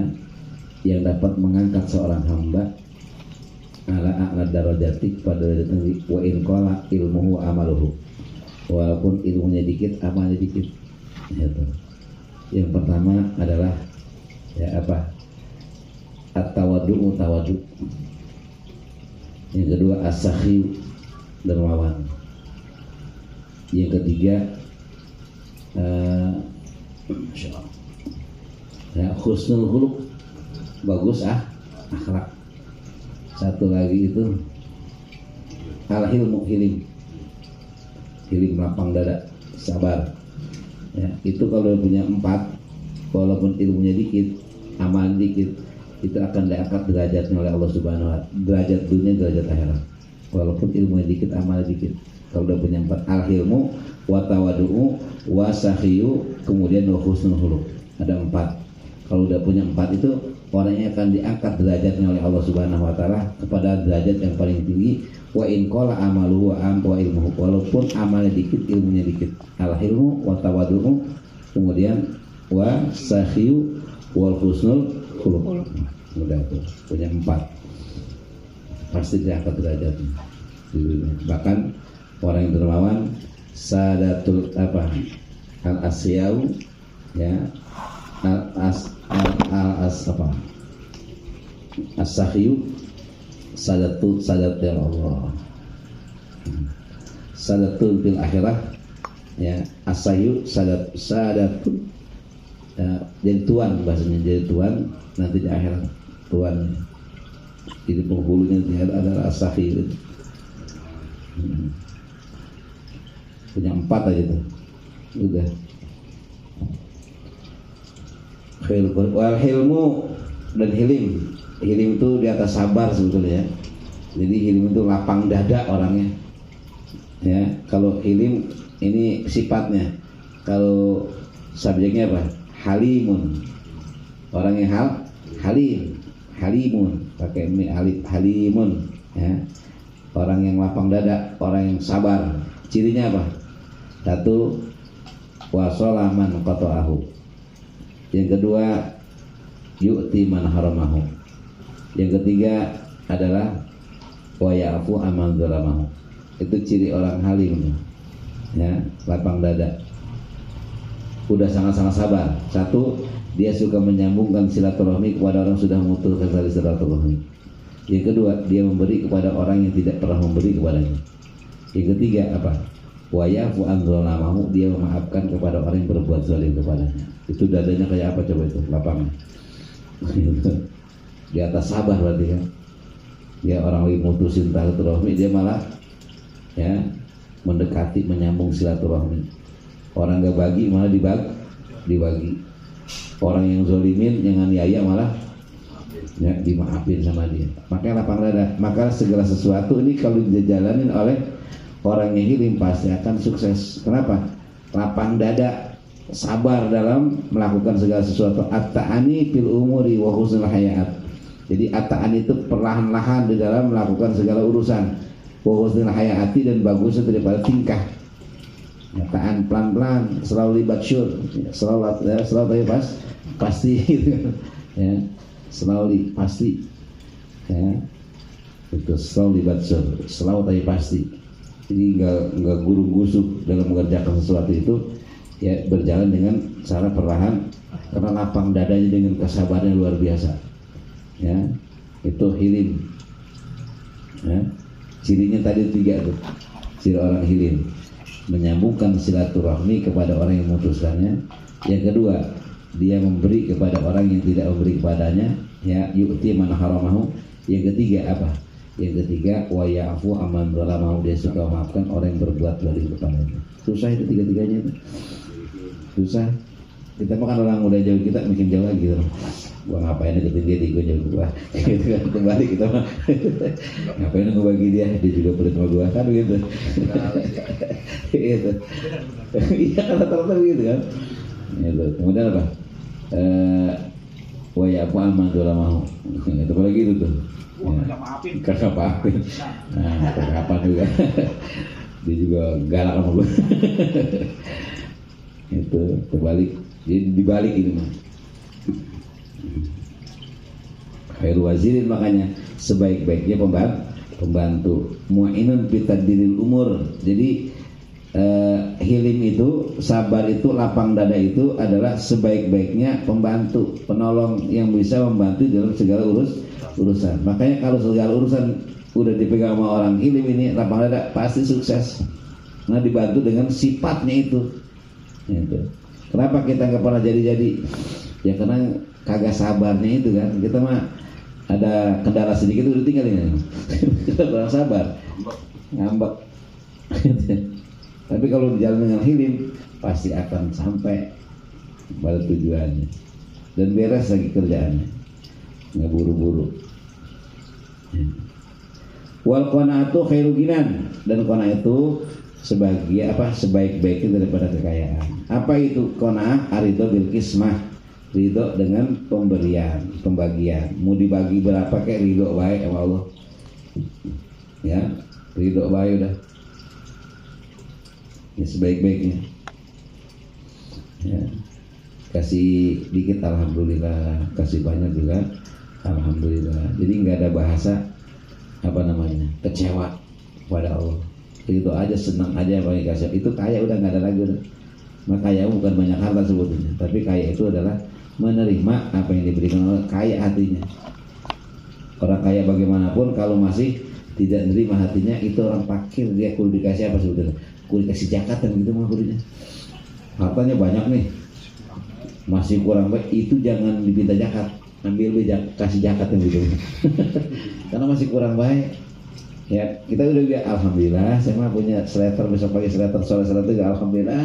yang dapat mengangkat seorang hamba ala darajati pada derajat tinggi, wa in qala ilmuhu wa amaluhu, walaupun ilmunya dikit amalnya dikit gitu. Yang pertama adalah ya apa, at-tawaddu, tawaddu. Yang kedua as-sakhi, dermawan. Yang ketiga ya husnul khuluq, bagus akhlak. Satu lagi itu al-hilmu, hilim lapang dada, sabar. Ya, itu kalau punya 4, walaupun ilmunya dikit, amal dikit, itu akan diangkat derajatnya oleh Allah Subhanahu wa Ta'ala, derajat dunia, derajat akhirat. Walaupun ilmunya dikit, amal dikit. Kalau udah punya 4, al-hilmu, wa tawadu'u, wa sakhiyu, kemudian wa husnul khuluq. Ada 4. Kalau udah punya 4 itu, orangnya akan diangkat derajatnya oleh Allah Subhanahu wa Ta'ala kepada derajat yang paling tinggi. Wa in qala amaluhu wa ilmuhu, walaupun amalnya dikit, ilmunya dikit. Al-hilmu wa tawadu'u, kemudian wa sakhiyu wal husnul khuluq. Udah tuh, punya 4. Pasti diangkat derajatnya. Bahkan orang yang dermawan, sadatul al-asyau ya, as-sakhiyu sadat ya Allah, sadatul fil akhirah ya, as-sakhiyu sadatul ya, jadi tuan, bahasanya jadi tuan nanti di akhirat, tuan. Jadi penghulunya adalah as-sakhiyu. Punya 4 aja tuh, udah. Wal hilmu dan hilim itu di atas sabar sebetulnya. Jadi hilim itu lapang dada orangnya ya. Kalau hilim ini sifatnya, kalau subjeknya apa, halimun, orangnya halimun, pakai alif, halimun ya, orang yang lapang dada, orang yang sabar. Cirinya apa? 1, wasolaman qata'ahu. Yang kedua, yu'ti man haramahu. Yang ketiga adalah wa ya'fu amman dzalamahu. Itu ciri orang halim ya, lapang dada. Udah sangat-sangat sabar. 1, dia suka menyambungkan silaturahmi kepada orang sudah memutuskan tali silaturahmi. Yang kedua, dia memberi kepada orang yang tidak pernah memberi kepadanya. Yang ketiga apa? Wa ya'fu an dzalamahu, dia memaafkan kepada orang yang berbuat zalim kepadanya. Itu dadanya kayak apa coba itu, lapang. Di atas sabar berarti kan. Dia orang lagi mutusin silaturahmi, dia malah ya mendekati, menyambung silaturahmi. Orang gak bagi malah dibagi. Orang yang zolimin, yang aniaya malah ya dimaafin sama dia. Makanya lapang dada. Maka segala sesuatu ini kalau dijalanin oleh orang yang hilim pasti akan sukses. Kenapa? Lapang dada, sabar dalam melakukan segala sesuatu. At-ta'ani fil umuri wa husnul hayat. Jadi at-ta'ani itu perlahan-lahan di dalam melakukan segala urusan. Wa husnul hayati, dan bagusnya daripada tingkah. Ta'an pelan-pelan, selalu libat syur, selalu tapi pasti gitu. Ya, selalu pasti. Ya. Itu selalu libat syur, selalu tapi pasti. Jadi enggak gurung-gusuk dalam mengerjakan sesuatu itu. Ya, berjalan dengan cara perlahan, karena lapang dadanya dengan kesabaran luar biasa. Ya, itu hilim. Ya, cirinya tadi 3 tuh. Ciri orang hilim: menyambungkan silaturahmi kepada orang yang memutuskannya. Yang kedua, dia memberi kepada orang yang tidak memberi kepadanya. Ya, yu'ti man haramahu. Yang ketiga apa? Yang ketiga, wa ya'fu amman dzalamahu, dia suka memaafkan orang yang berbuat zalim kepadanya. Susah itu 3-3-nya itu. Susah. Kita makan orang udah jauh, kita makin jauh lagi gitu. Gua ngapain deketin dia, gue jauh gua. Gitu kan, kembali kita mah. Ngapain gua bagi dia juga pelit sama gua kan gitu. Gitu. Iya, kata-kata begitu kan. Gitu. Kemudian apa? Wa aku aman tuh lah mau. Itu lagi itu tuh. Wah, kagak maafin. Kakak maafin. Nah, kapan juga. Dia juga galak sama gue. Itu terbalik. Jadi dibalik ini mah. Khairul wazirin, makanya sebaik-baiknya pembantu. Mu'inun bitadbiril umur. Jadi hilim itu, sabar itu, lapang dada itu adalah sebaik-baiknya pembantu, penolong yang bisa membantu dalam segala urusan. Makanya kalau segala urusan udah dipegang sama orang hilim ini, lapang dada, pasti sukses. Nah, dibantu dengan sifatnya itu. Gitu. Kenapa kita nggak pernah jadi-jadi? Ya karena kagak sabarnya itu kan. Kita mah ada kendala sedikit udah tinggal ini. Kita kurang sabar, ngambek. Tapi kalau berjalan dengan hilim pasti akan sampai pada tujuannya dan beres lagi kerjaannya, nggak buru-buru. Wal qanaatu khairu ginan, dan qanaah itu sebaik-baiknya daripada kekayaan. Apa itu qanaah? Aridho bil qismah, ridho dengan pembagian. Mau dibagi berapa kayak ridho baik sama Allah. Ya, ridho baik udah. Ya sebaik-baiknya. Ya. Kasih dikit alhamdulillah, kasih banyak juga alhamdulillah. Jadi nggak ada bahasa kecewa pada Allah. Itu aja, senang aja bagi kasih. Itu kaya udah nggak ada lagi udah. Maka kaya bukan banyak harta sebetulnya, tapi kaya itu adalah menerima apa yang diberikan Allah. Kaya hatinya. Orang kaya bagaimanapun kalau masih tidak menerima hatinya, itu orang fakir. Dia kudu dikasih apa sebetulnya? Kudu dikasih zakat dan gitu mah kudunya. Hartanya banyak nih, masih kurang baik, itu jangan diminta zakat, ambil kasih zakat yang gitu. Karena masih kurang baik. Ya kita udah bilang alhamdulillah, saya mah punya sweater, besok pagi sweater, sore itu alhamdulillah,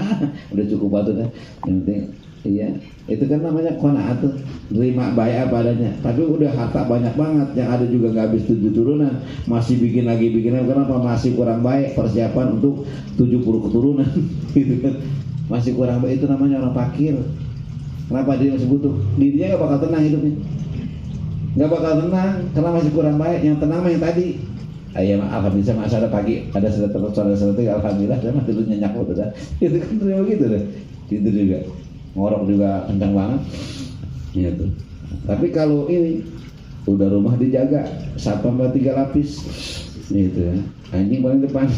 udah cukup batu dah. Yang penting iya, itu kan namanya qanaat tuh, terima baik apa adanya. Tapi udah harta banyak banget, yang ada juga nggak habis 7 turunan, masih bikin lagi. Kenapa? Masih kurang baik, persiapan untuk 70 keturunan. Gitu kan, masih kurang baik, itu namanya orang fakir. Kenapa dia masih butuh? Dia nggak bakal tenang hidupnya, nggak bakal tenang karena masih kurang baik. Yang tenang mah yang tadi. Ayah alhamdulillah, masa ada pagi ada saudara alhamdulillah, saya mah tidur nyenyak udah. Itu kan terima gitu deh. Tidur juga, ngorok juga kencang banget. Gitu. Tapi kalau ini udah rumah dijaga, satpam 3 lapis. Gitu ya. Anjing paling depan.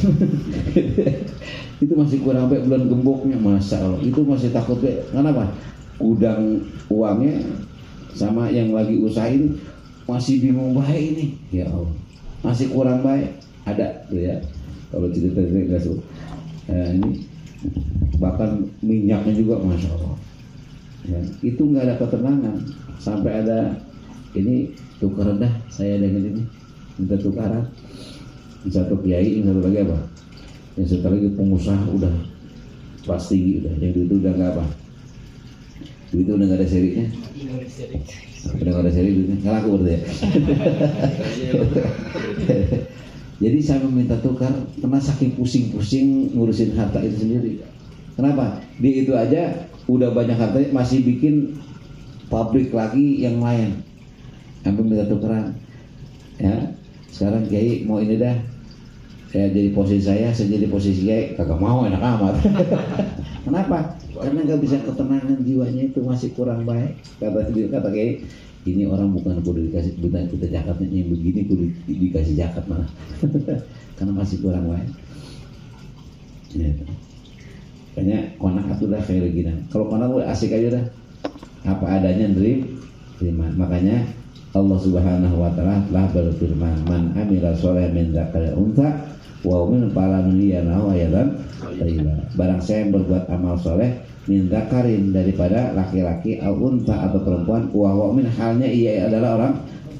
Itu masih kurang baik, bulan gemboknya masa Allah. Itu masih takut baik. Kenapa? Gudang uangnya sama yang lagi usahain masih bingung baik ini. Ya Allah. Masih kurang baik, ada tuh ya. Kalau cerita nggak suka. Ini bahkan minyaknya juga masya Allah. Ya, itu nggak ada ketenangan. Sampai ada ini tukar dah, saya dengan ini minta tukaran. Satu kiai, yang satu lagi apa? Yang satu lagi pengusaha udah pasti udah. Yang itu udah nggak apa? Itu udah nggak ada serinya. Udah nggak ada seri duitnya, nggak laku berarti ya. Jadi saya meminta tukar karena saking pusing-pusing ngurusin harta itu sendiri. Kenapa? Dia itu aja udah banyak hartanya, masih bikin pabrik lagi yang lain. Sampai minta tukeran. Ya, sekarang kiai mau ini dah. Saya jadi posisi saya jadi posisi kiai, kagak mau, enak amat. Kenapa? Karena nggak bisa ketenangan jiwanya, itu masih kurang baik. Kata kiai, ini orang bukan kudu dikasih kita zakatnya yang begini, kudu dikasih zakat malah. Karena masih kurang baik. Ya. Makanya qanaat udah kayak gini. Kalau qanaat udah asik aja dah. Apa adanya terima. Makanya Allah Subhanahu wa taala telah berfirman, "Man amila sholihan min dzakarin untha wa min falaniyanahu ayatan tayyiba." Barang saya yang berbuat amal soleh min dzakarin, daripada laki-laki, au untha atau perempuan, wa min, halnya ia adalah orang,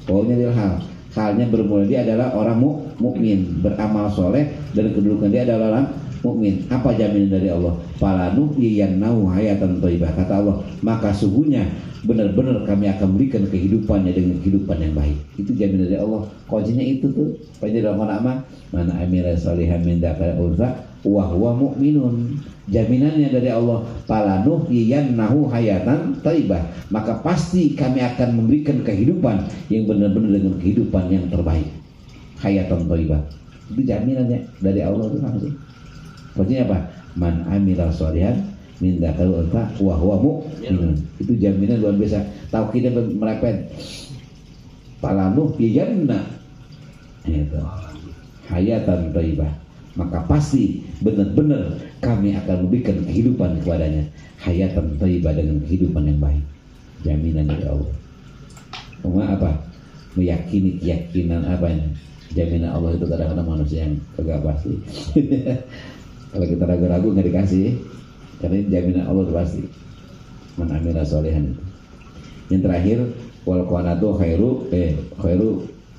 wawnya adalah halnya bermula dia adalah orang mukmin, beramal soleh dan kedudukan dia adalah orang mukmin. Apa jaminan dari Allah? Falanu yanahu hayatan thayyibah. Kata Allah, maka sungguhnya benar-benar kami akan berikan kehidupannya dengan kehidupan yang baik. Itu jaminan dari Allah. Kuncinya itu tuh. Panjang dalam mana amila sholihan min dzakarin untha wa huwa mu'minun. Jaminannya dari Allah, falanuhyiyannahu hayatan thayyibah, maka pasti kami akan memberikan kehidupan yang benar-benar dengan kehidupan yang terbaik, hayatan thayyibah. Itu jaminannya dari Allah itu langsung. Maksudnya apa? Man amila sholihan min dzakarin wa untha wa huwa mu'minun. Itu jaminan luar biasa. Tauhidnya merepet. Falanuhyiyanna itu hayatan thayyibah, maka pasti benar-benar kami akan memberikan kehidupan kepadanya, hayatan thayyibah, dengan kehidupan yang baik. Jaminan dari Allah. Cuma apa? Meyakini keyakinan apanya? Jaminan Allah itu kadang-kadang manusia yang agak pasti. Kalau kita ragu-ragu nggak dikasih, karena jaminan Allah itu pasti. Man amila sholihan. Yang terakhir, wal qanatu khairu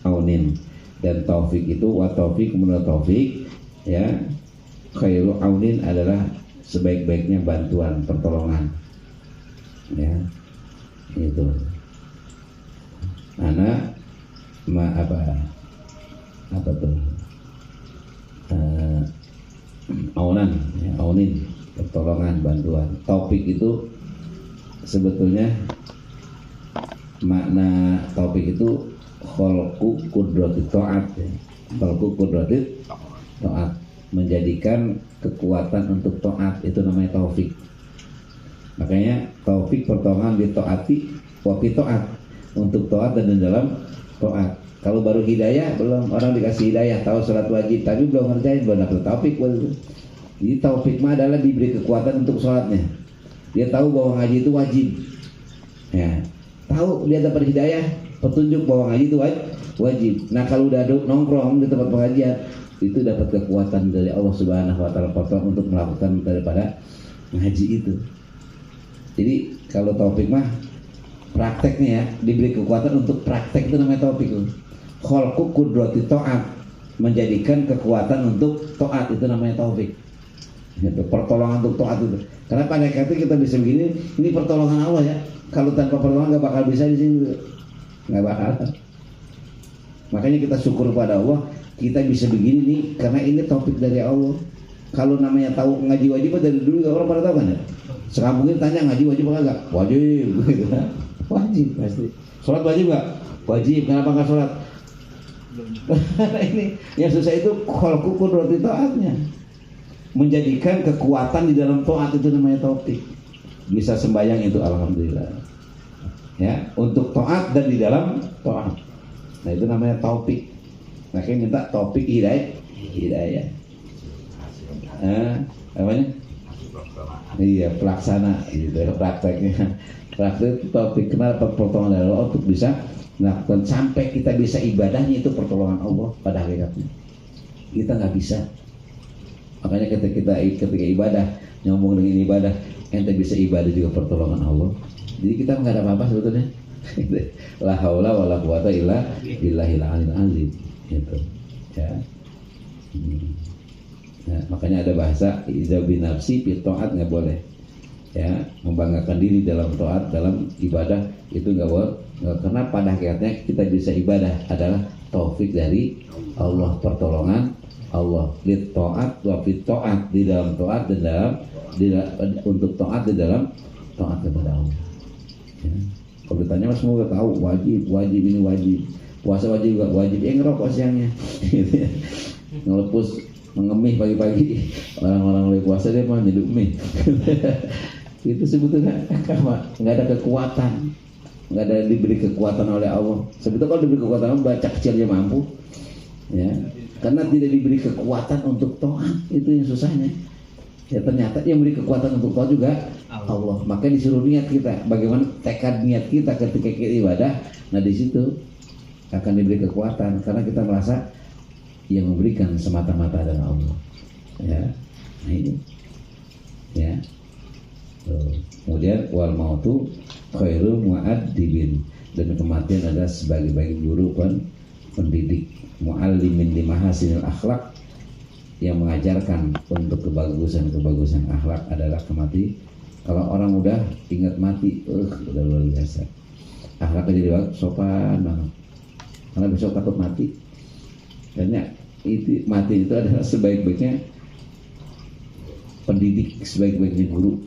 aunin, dan taufik itu wa taufik menurut taufik ya, khairu aunin adalah sebaik-baiknya bantuan pertolongan ya, itu anak apa tuh aunan ya, aunin pertolongan bantuan. Taufik itu sebetulnya makna taufik itu khalqu qudrati ta'at ya. Khalqu qudrati ta'at, menjadikan kekuatan untuk taat, itu namanya taufik. Makanya taufik pertolongan di taati wa fi ta'at, untuk taat dan di dalam taat. Kalau baru hidayah, belum, orang dikasih hidayah, tahu salat wajib tapi belum ngerjain, belum dapat taufik. Jadi taufik mah adalah diberi kekuatan untuk salatnya. Dia tahu bahwa ngaji itu wajib. Ya, tahu dia dapat hidayah, petunjuk bahwa ngaji itu wajib. Nah, kalau udah nongkrong di tempat pengajian, itu dapat kekuatan dari Allah Subhanahu wa taala untuk melakukan daripada ngaji itu. Jadi kalau taufik mah prakteknya ya, diberi kekuatan untuk praktek, itu namanya taufik. Khalqu qudrati ta'at, menjadikan kekuatan untuk taat, itu namanya taufik. Itu pertolongan untuk taat itu. Karena pada kata kita bisa begini, ini pertolongan Allah ya. Kalau tanpa pertolongan nggak bakal bisa di sini, nggak bakal. Makanya kita syukur pada Allah, kita bisa begini nih karena ini taufik dari Allah. Kalau namanya tahu ngaji wajib dari dulu orang pada tahu kan ya. Sekampung ini tanya ngaji wajib apa enggak? Wajib, gitu kan? Wajib pasti. Sholat wajib nggak? Wajib. Kenapa nggak sholat? Ini yang susah itu khalqu qudrati taatnya, menjadikan kekuatan di dalam taat, itu namanya taufik. Bisa sembahyang itu alhamdulillah ya, untuk taat dan di dalam taat. Nah itu namanya taufik. Makanya minta taufik hidayah. Apanya? Iya, pelaksana gitu, prakteknya. Praktek taufik, kenapa pertolongan dari Allah untuk bisa melakukan sampai kita bisa ibadahnya, itu pertolongan Allah pada hakikatnya. Kita nggak bisa. Makanya ketika ibadah, nyambung dengan ibadah, ente bisa ibadah juga pertolongan Allah. Jadi kita nggak ada apa-apa sebetulnya. La haula wala quwata illa billahil aliyil azim. Gitu. Ya. Ya, makanya ada bahasa iza binafsi fi taat, nggak boleh. Ya, membanggakan diri dalam taat, dalam ibadah itu nggak boleh. Karena pada hakikatnya kita bisa ibadah adalah taufik dari Allah, pertolongan Allah. Lit taat wa fit taat, di dalam taat dan untuk taat di dalam taat kepada Allah. Ya. Kalau ditanya mas semoga tahu wajib ini wajib, puasa wajib juga wajib, ngerokok siangnya, gitu ya. Ngelepus mengemih pagi-pagi, orang-orang lagi puasa dia mau nyeduk mie. Itu sebetulnya nggak ada kekuatan, nggak ada diberi kekuatan oleh Allah. Sebetulnya kalau diberi kekuatan Allah, baca kecil aja mampu, ya. Karena tidak diberi kekuatan untuk taat, itu yang susahnya. Ya ternyata yang beri kekuatan untuk taat juga Allah. Makanya disuruh niat kita, bagaimana tekad niat kita ketika kita ibadah. Nah di situ akan diberi kekuatan, karena kita merasa yang memberikan semata-mata adalah Allah. Ya, nah ini, ya. Kemudian wal mautu khairu mu'addibin, dan kematian adalah sebagai guru pendidik, muallimin li mahasinil akhlak, yang mengajarkan untuk kebagusan akhlak adalah kemati. Kalau orang udah ingat mati, udah luar biasa. Akhlaknya jadi sopan banget. Karena besok takut mati. Karena itu mati itu adalah sebaik-baiknya pendidik sebaik-baiknya guru.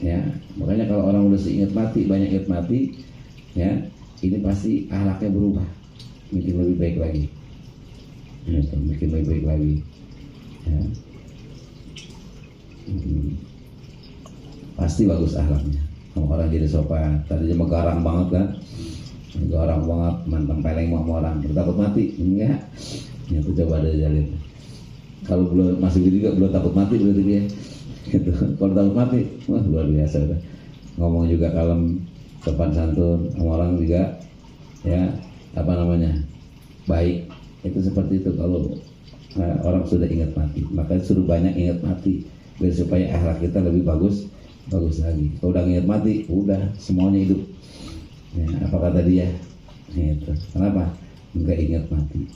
Ya, makanya kalau orang udah ingat mati, banyak ingat mati, ya, ini pasti akhlaknya berubah, bikin lebih baik lagi, ya, bikin lebih baik lagi. Ya. Pasti bagus akhlaknya. Kalau orang jadi sopan, tadinya megarang banget kan, megarang banget, mantap peleng sama orang, takut mati, enggak? Ya, itu coba ada jalin. Kalau belum masih juga belum takut mati berarti dia. Gitu. Kalau takut mati, wah luar biasa udah. Ngomong juga kalem, sopan santun, sama orang juga ya apa namanya baik. Itu seperti itu kalau orang sudah ingat mati. Makanya suruh banyak ingat mati biar supaya akhlak kita lebih bagus lagi. Kalau udah ingat mati, udah semuanya hidup. Ya, apa kata dia? Gitu. Kenapa? Enggak ingat mati.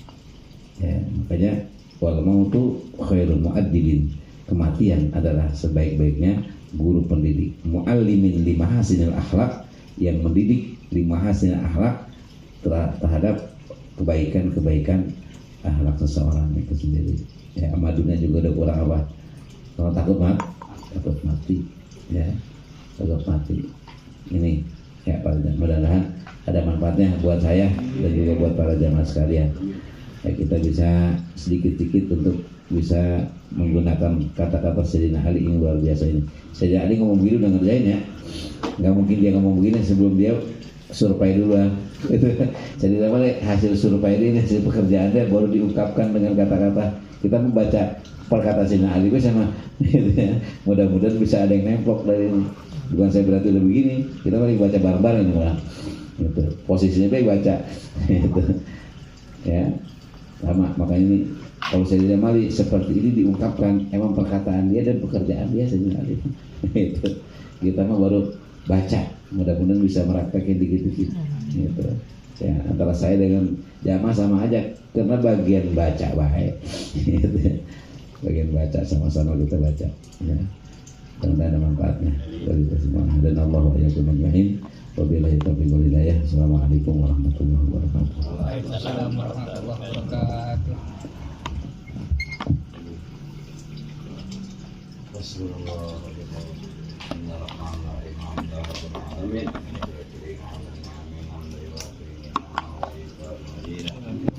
Ya, makanya wal mautu khairul mu'addibin. Kematian adalah sebaik-baiknya guru pendidik. Muallimin limahasinil akhlak, yang mendidik limahasinil akhlak terhadap kebaikan-kebaikan akhlak seseorang itu sendiri. Ya, amadunya juga udah kurang apa? Kalau takut mati, ya, takut mati. Ini ya Pak, mudah-mudahan ada manfaatnya buat saya dan juga buat para jamaah sekalian. Ya, kita bisa sedikit-sedikit untuk bisa menggunakan kata-kata Sayyidina Ali ini luar biasa ini. Sayyidina Ali ngomong begini udah ngerjain ya. Nggak mungkin dia ngomong begini sebelum dia survei duluan. Jadi hasil survei ini, hasil pekerjaannya baru diungkapkan dengan kata-kata. Kita membaca perkataan Sayyidina Ali sama. Mudah-mudahan bisa ada yang nemplok dari ini. Bukan saya berarti udah begini. Kita mari baca bareng-bareng ini malah. Gitu. Posisinya baik baca. Gitu. Ya. Sama, makanya ini kalau Sayyidina Ali seperti ini diungkapkan, emang perkataan dia dan pekerjaan dia Sayyidina Ali. Itu kita mah baru baca, mudah-mudahan bisa meraktekin dikit-dikit. Gitu. Ya, antara saya dengan jamaah sama aja, karena bagian baca baik. Gitu. Bagian baca sama-sama kita baca. Ya. Dan ada manfaatnya bagi kita semua. Dan Allah wa yakum ajmain. Wabillahi taufiq wal hidayah. Assalamualaikum warahmatullahi wabarakatuh. Waalaikumsalam warahmatullahi wabarakatuh. Bismillahirrahmanirrahim. Amin.